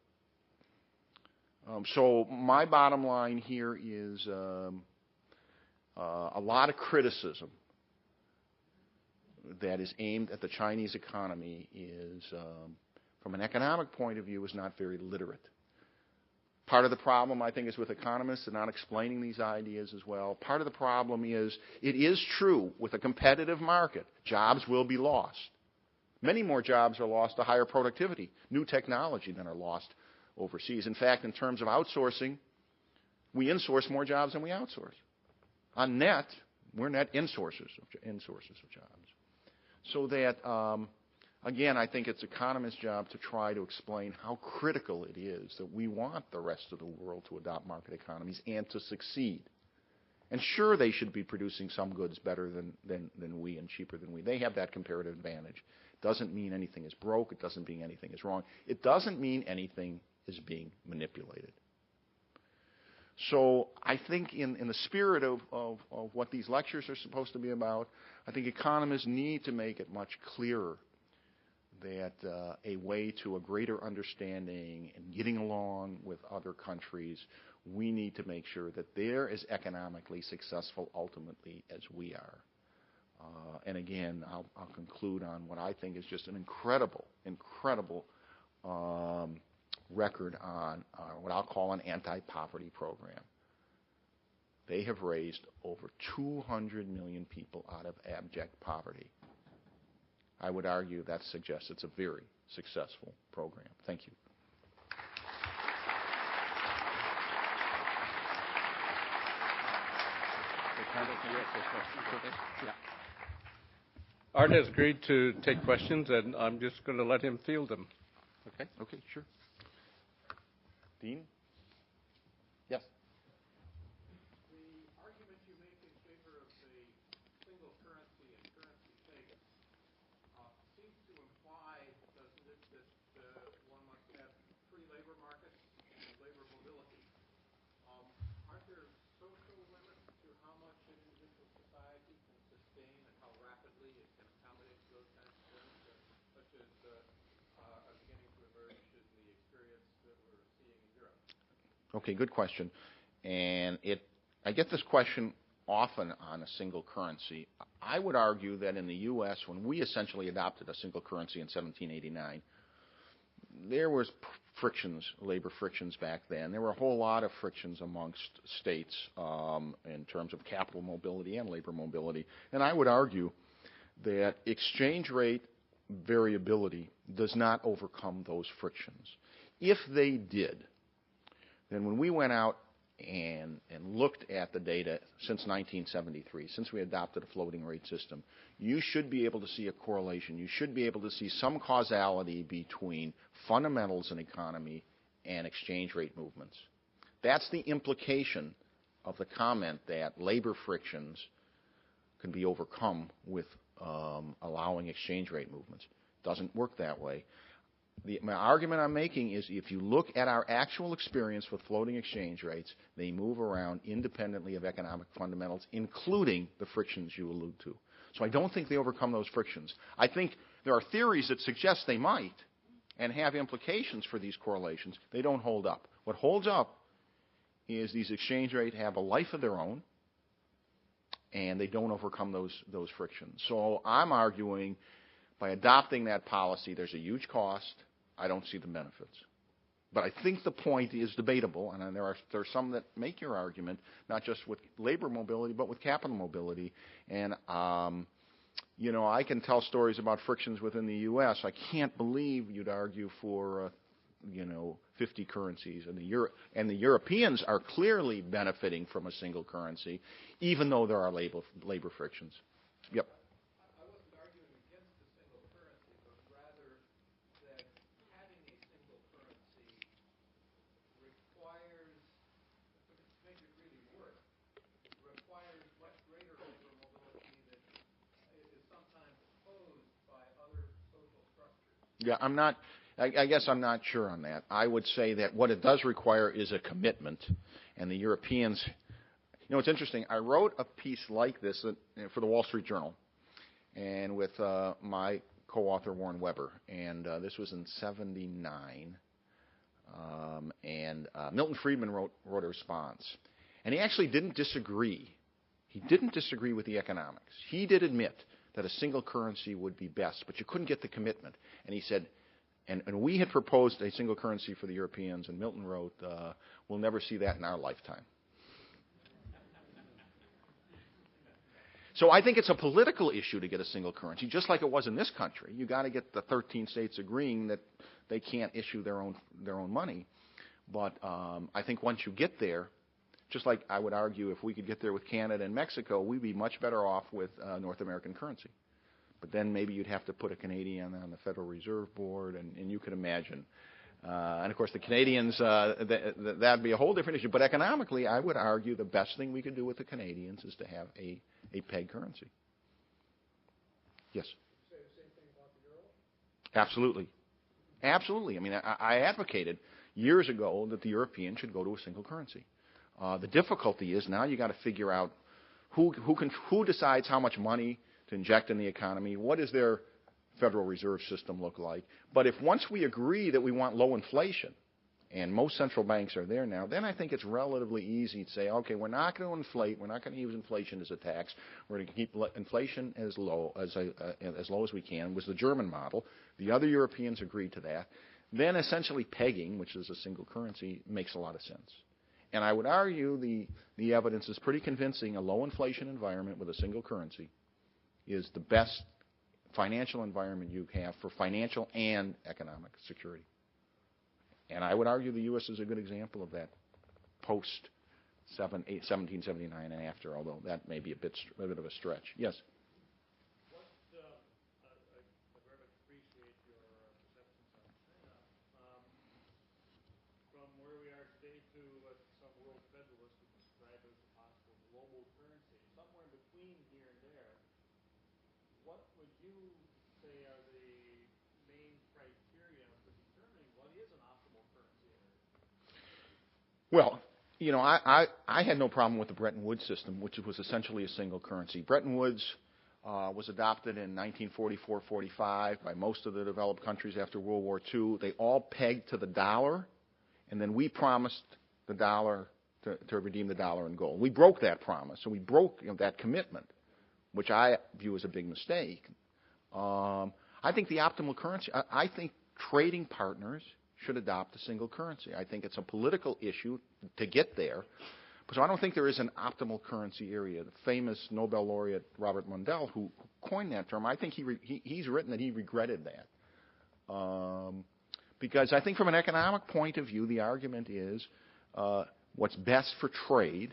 So my bottom line here is a lot of criticism that is aimed at the Chinese economy is, from an economic point of view, is not very literate. Part of the problem, I think, is with economists and not explaining these ideas as well. Part of the problem is it is true with a competitive market, jobs will be lost. Many more jobs are lost to higher productivity, new technology than are lost overseas. In fact, in terms of outsourcing, we insource more jobs than we outsource. On net, we're net insourcers of jobs. So that, again, I think it's economists' job to try to explain how critical it is that we want the rest of the world to adopt market economies and to succeed. And sure, they should be producing some goods better than we and cheaper than we. They have that comparative advantage. It doesn't mean anything is broke. It doesn't mean anything is wrong. It doesn't mean anything is being manipulated. So I think in the spirit of what these lectures are supposed to be about, I think economists need to make it much clearer that a way to a greater understanding and getting along with other countries, we need to make sure that they're as economically successful ultimately as we are. And again, I'll conclude on what I think is just an incredible record on what I'll call an anti-poverty program. They have raised over 200 million people out of abject poverty. I would argue that suggests it's a very successful program. Thank you. Art has agreed to take questions, and I'm just going to let him field them. Okay? Okay, sure. Dean? Yes. The argument you make in favor of the single currency and currency peg seems to imply, doesn't it, that one must have free labor markets and labor mobility. Aren't there social limits to how much an individual society can sustain and how rapidly it can accommodate those kinds of things, such as are beginning to emerge in the experience that we're seeing in Europe? Okay, good question. And I get this question often on a single currency. I would argue that in the U.S., when we essentially adopted a single currency in 1789, there was labor frictions back then. There were a whole lot of frictions amongst states in terms of capital mobility and labor mobility. And I would argue that exchange rate variability does not overcome those frictions. If they did, then when we went out and looked at the data since 1973, since we adopted a floating rate system, you should be able to see a correlation. You should be able to see some causality between fundamentals in economy and exchange rate movements. That's the implication of the comment that labor frictions can be overcome with allowing exchange rate movements. It doesn't work that way. My argument I'm making is if you look at our actual experience with floating exchange rates, they move around independently of economic fundamentals, including the frictions you allude to. So I don't think they overcome those frictions. I think there are theories that suggest they might and have implications for these correlations. They don't hold up. What holds up is these exchange rates have a life of their own, and they don't overcome those frictions. So I'm arguing by adopting that policy, there's a huge cost. I don't see the benefits. But I think the point is debatable, and there are some that make your argument, not just with labor mobility, but with capital mobility. And, I can tell stories about frictions within the U.S. I can't believe you'd argue for, 50 currencies. And the Europeans are clearly benefiting from a single currency, even though there are labor frictions. Yep. I wasn't arguing against the single currency, but rather that having a single currency requires, to make it really work, requires much greater labor mobility that is sometimes opposed by other social structures. Yeah, I guess I'm not sure on that. I would say that what it does require is a commitment, and the Europeans. It's interesting. I wrote a piece like this for the Wall Street Journal, and with my co-author Warren Weber, and this was in '79. And Milton Friedman wrote a response, and he actually didn't disagree. He didn't disagree with the economics. He did admit that a single currency would be best, but you couldn't get the commitment. And he said, and we had proposed a single currency for the Europeans, and Milton wrote, we'll never see that in our lifetime. So I think it's a political issue to get a single currency, just like it was in this country. You got to get the 13 states agreeing that they can't issue their own money. But I think once you get there, just like I would argue if we could get there with Canada and Mexico, we'd be much better off with North American currency. But then maybe you'd have to put a Canadian on the Federal Reserve Board, and you could imagine. And, of course, the Canadians, that'd be a whole different issue. But economically, I would argue the best thing we could do with the Canadians is to have a peg currency. Yes? Say the same thing about the euro? Absolutely. Absolutely. I mean, I advocated years ago that the Europeans should go to a single currency. The difficulty is now you got to figure out who decides how much money to inject in the economy. What does their Federal Reserve System look like? But if once we agree that we want low inflation, and most central banks are there now, then I think it's relatively easy to say, okay, we're not going to inflate. We're not going to use inflation as a tax. We're going to keep inflation as low as we can. It was the German model. The other Europeans agreed to that. Then essentially pegging, which is a single currency, makes a lot of sense. And I would argue the evidence is pretty convincing. A low inflation environment with a single currency is the best financial environment you have for financial and economic security. And I would argue the U.S. is a good example of that post-1779 and after, although that may be a bit of a stretch. Yes? I very much appreciate your perceptions on China. From where we are today to what some world federalists would describe as a possible global currency, somewhere in between here and there, what would you say are the main criteria for determining what is an optimal currency area? Well, I had no problem with the Bretton Woods system, which was essentially a single currency. Bretton Woods was adopted in 1944-45 by most of the developed countries after World War II. They all pegged to the dollar, and then we promised the dollar to redeem the dollar in gold. We broke that promise, so we broke that commitment, which I view as a big mistake. I think the optimal currency, I think trading partners should adopt a single currency. I think it's a political issue to get there. So I don't think there is an optimal currency area. The famous Nobel laureate Robert Mundell, who coined that term, I think he's written that he regretted that. Because I think from an economic point of view, the argument is what's best for trade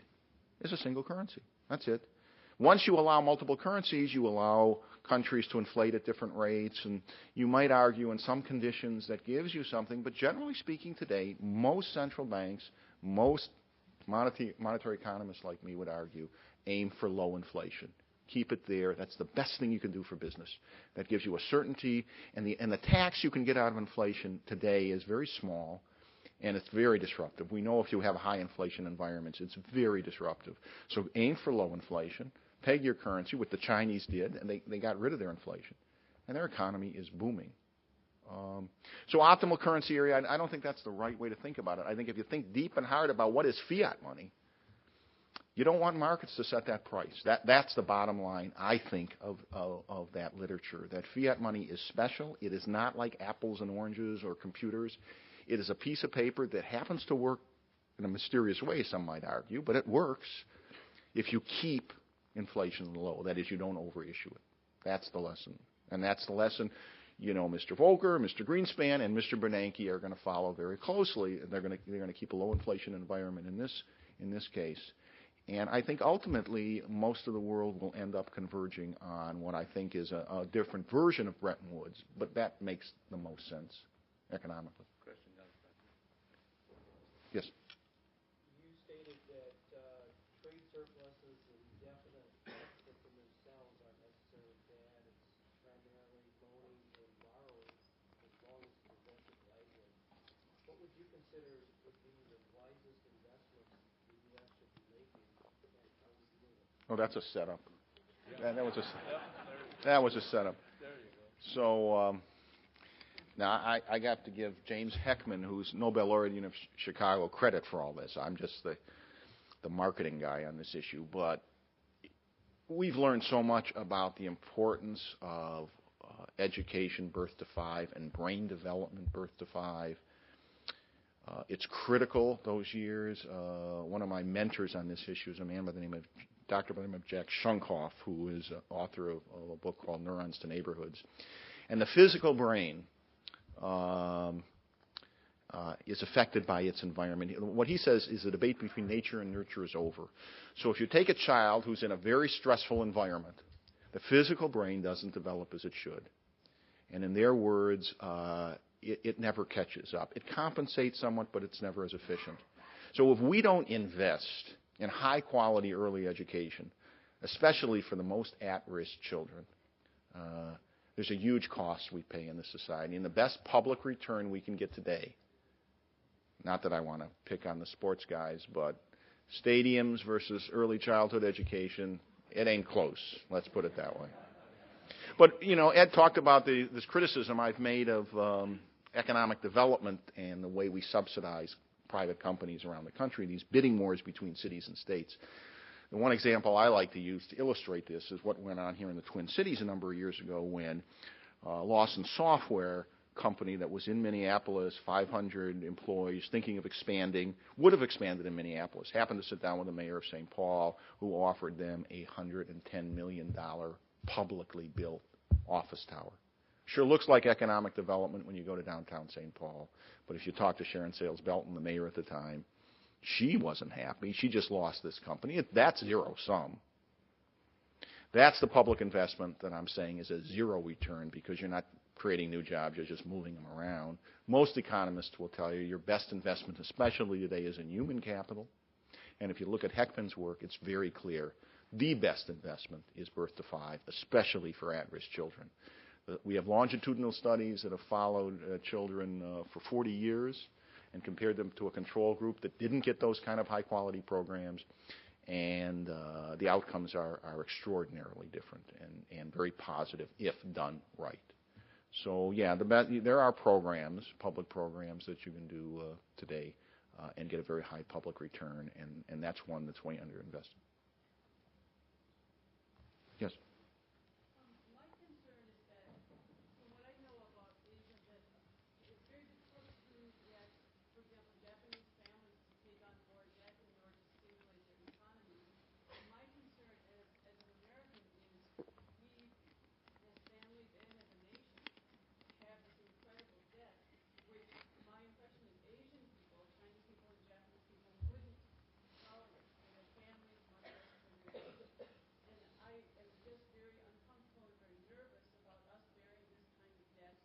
is a single currency. That's it. Once you allow multiple currencies, you allow countries to inflate at different rates, and you might argue in some conditions that gives you something, but generally speaking today, most central banks, most monetary economists like me would argue, aim for low inflation. Keep it there. That's the best thing you can do for business. That gives you a certainty, and the tax you can get out of inflation today is very small, and it's very disruptive. We know if you have high inflation environments, it's very disruptive. So aim for low inflation. Peg your currency, what the Chinese did, and they got rid of their inflation. And their economy is booming. So optimal currency area, I don't think that's the right way to think about it. I think if you think deep and hard about what is fiat money, You don't want markets to set that price. That's the bottom line, I think, of that literature. That fiat money is special. It is not like apples and oranges or computers. It is a piece of paper that happens to work in a mysterious way, some might argue, but it works if you keep inflation low. That is, you don't overissue it. That's the lesson. And that's the lesson, you know, Mr. Volcker, Mr. Greenspan, and Mr. Bernanke are going to follow very closely. They're going to keep a low inflation environment in this case. And I think ultimately most of the world will end up converging on what I think is a different version of Bretton Woods, but that makes the most sense economically. Yes. You stated that trade surpluses and deficit in themselves aren't necessarily bad. It's primarily loaning and borrowing as long as it's invested wisely. What would you consider would be the wisest investments the U.S. should be making, and how would you do it? Oh, that's a setup. Yeah, that was a setup. There you go. So now I got to give James Heckman, who's Nobel laureate of Chicago, credit for all this. I'm just the marketing guy on this issue, but we've learned so much about the importance of education, birth to 5, and brain development, birth to 5. It's critical those years. One of my mentors on this issue is a man by the name of Dr. by the name of Jack Shunkoff, who is author of a book called Neurons to Neighborhoods. And the physical brain is affected by its environment. What he says is the debate between nature and nurture is over. So if you take a child who's in a very stressful environment, the physical brain doesn't develop as it should. And in their words, it never catches up. It compensates somewhat, but it's never as efficient. So if we don't invest in high-quality early education, especially for the most at-risk children, there's a huge cost we pay in this society. And the best public return we can get today, not that I want to pick on the sports guys, but stadiums versus early childhood education, it ain't close. Let's put it that way. But, you know, Ed talked about this criticism I've made of economic development and the way we subsidize private companies around the country, these bidding wars between cities and states. The one example I like to use to illustrate this is what went on here in the Twin Cities a number of years ago when Lawson Software company that was in Minneapolis, 500 employees, thinking of expanding, would have expanded in Minneapolis, happened to sit down with the mayor of St. Paul, who offered them a $110 million publicly built office tower. Sure looks like economic development when you go to downtown St. Paul, but if you talk to Sharon Sales Belton, the mayor at the time, she wasn't happy. She just lost this company. That's zero sum. That's the public investment that I'm saying is a zero return because you're not creating new jobs, you're just moving them around. Most economists will tell you your best investment, especially today, is in human capital. And if you look at Heckman's work, it's very clear. The best investment is birth to 5, especially for at-risk children. We have longitudinal studies that have followed children for 40 years and compared them to a control group that didn't get those kind of high-quality programs, and the outcomes are extraordinarily different and very positive if done right. So, yeah, there are programs, public programs, that you can do today and get a very high public return, and that's one that's way underinvested. Yes? My concern is that, from what I know about Asia, that it's very difficult to get, for example, Japanese families to take on more debt in order to stimulate their economy. My concern as an American is we, as families and as a nation, have this incredible debt, which my impression is Asian people, Chinese people and Japanese people, wouldn't tolerate. They have families much less than their children. And I am just very uncomfortable and very nervous about us bearing this kind of debt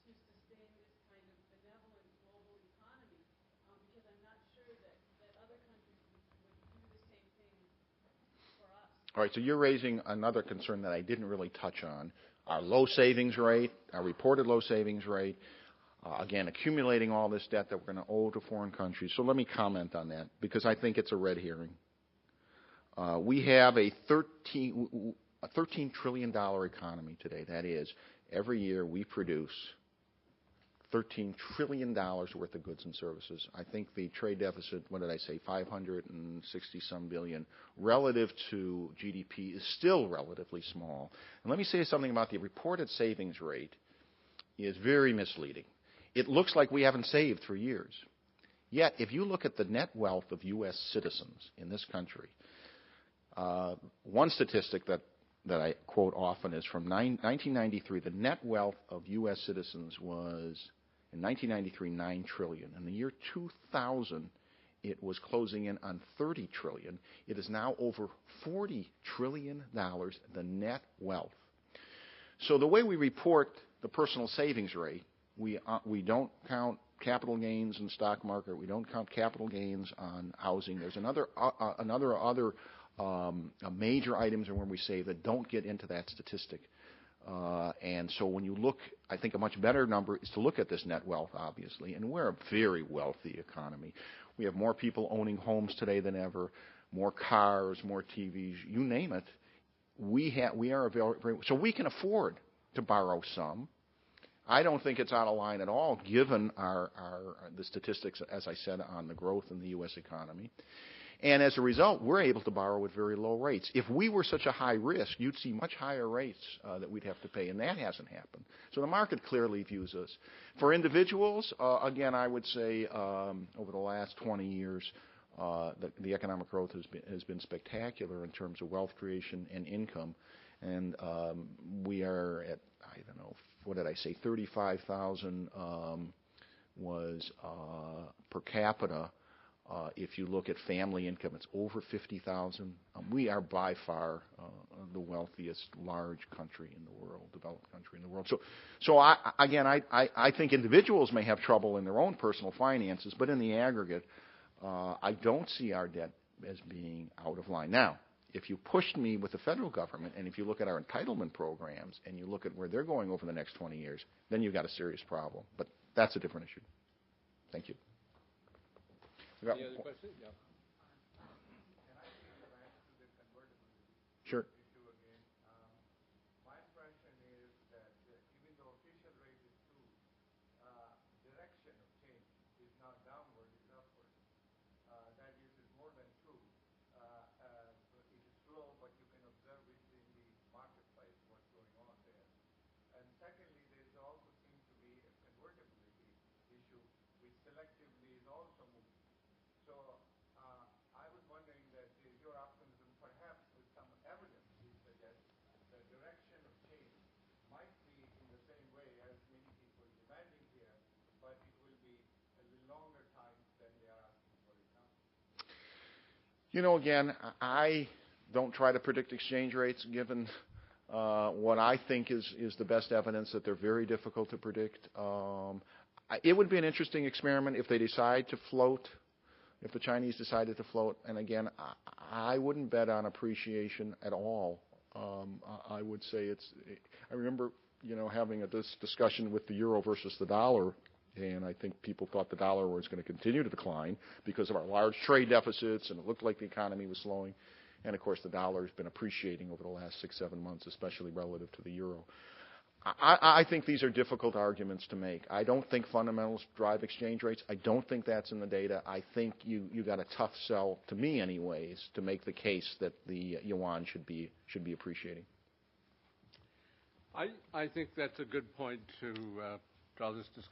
to sustain this kind of benevolent global economy, because I'm not sure that other countries would do the same thing for us. All right, so you're raising another concern that I didn't really touch on. Our low savings rate, our reported low savings rate, again, accumulating all this debt that we're going to owe to foreign countries. So let me comment on that because I think it's a red herring. We have a $13 trillion economy today. That is, every year we produce $13 trillion worth of goods and services. I think the trade deficit, what did I say, 560-some billion, relative to GDP is still relatively small. And let me say something about the reported savings rate is very misleading. It looks like we haven't saved for years. Yet, if you look at the net wealth of U.S. citizens in this country, one statistic that I quote often is from 1993. The net wealth of U.S. citizens was, in 1993, $9 trillion. In the year 2000, it was closing in on $30 trillion. It is now over $40 trillion, the net wealth. So the way we report the personal savings rate, we don't count capital gains in the stock market. We don't count capital gains on housing. There's other major items where we save that don't get into that statistic. And so when you look, I think a much better number is to look at this net wealth, obviously. And we're a very wealthy economy. We have more people owning homes today than ever, more cars, more TVs, you name it. We are a very, so we can afford to borrow some. I don't think it's out of line at all, given the statistics, as I said, on the growth in the U.S. economy. And as a result, we're able to borrow at very low rates. If we were such a high risk, you'd see much higher rates that we'd have to pay, and that hasn't happened. So the market clearly views us. For individuals, again, I would say over the last 20 years, the economic growth has been spectacular in terms of wealth creation and income. And we are at, I don't know, what did I say, 35,000 was per capita. If you look at family income, it's over 50,000. We are by far the wealthiest large country in the world, developed country in the world. So I think individuals may have trouble in their own personal finances, but in the aggregate, I don't see our debt as being out of line. Now, if you pushed me with the federal government, and if you look at our entitlement programs, and you look at where they're going over the next 20 years, then you've got a serious problem. But that's a different issue. Thank you. Any other questions? Yeah. Can I take your answer to the convertibility Sure. issue again? My impression is that even though official rate is 2, direction of change is not downward, it's upward. That is more than 2. It is slow, but you can observe it in the marketplace, what's going on there. And secondly, there also seems to be a convertibility issue, which selectively is also moving. So I was wondering that your optimism, perhaps with some evidence, would suggest the direction of change might be in the same way as many people are demanding here, but it will be a little longer time than they are asking for it now. You know, again, I don't try to predict exchange rates, given what I think is the best evidence that they're very difficult to predict. It would be an interesting experiment if they decide to float. If the Chinese decided to float, and again, I wouldn't bet on appreciation at all. I would say I remember, having this discussion with the euro versus the dollar, and I think people thought the dollar was going to continue to decline because of our large trade deficits, and it looked like the economy was slowing. And of course, the dollar has been appreciating over the last 6-7 months, especially relative to the euro. I think these are difficult arguments to make. I don't think fundamentals drive exchange rates. I don't think that's in the data. I think you got a tough sell, to me anyways, to make the case that the yuan should be appreciating. I think that's a good point to draw this discussion.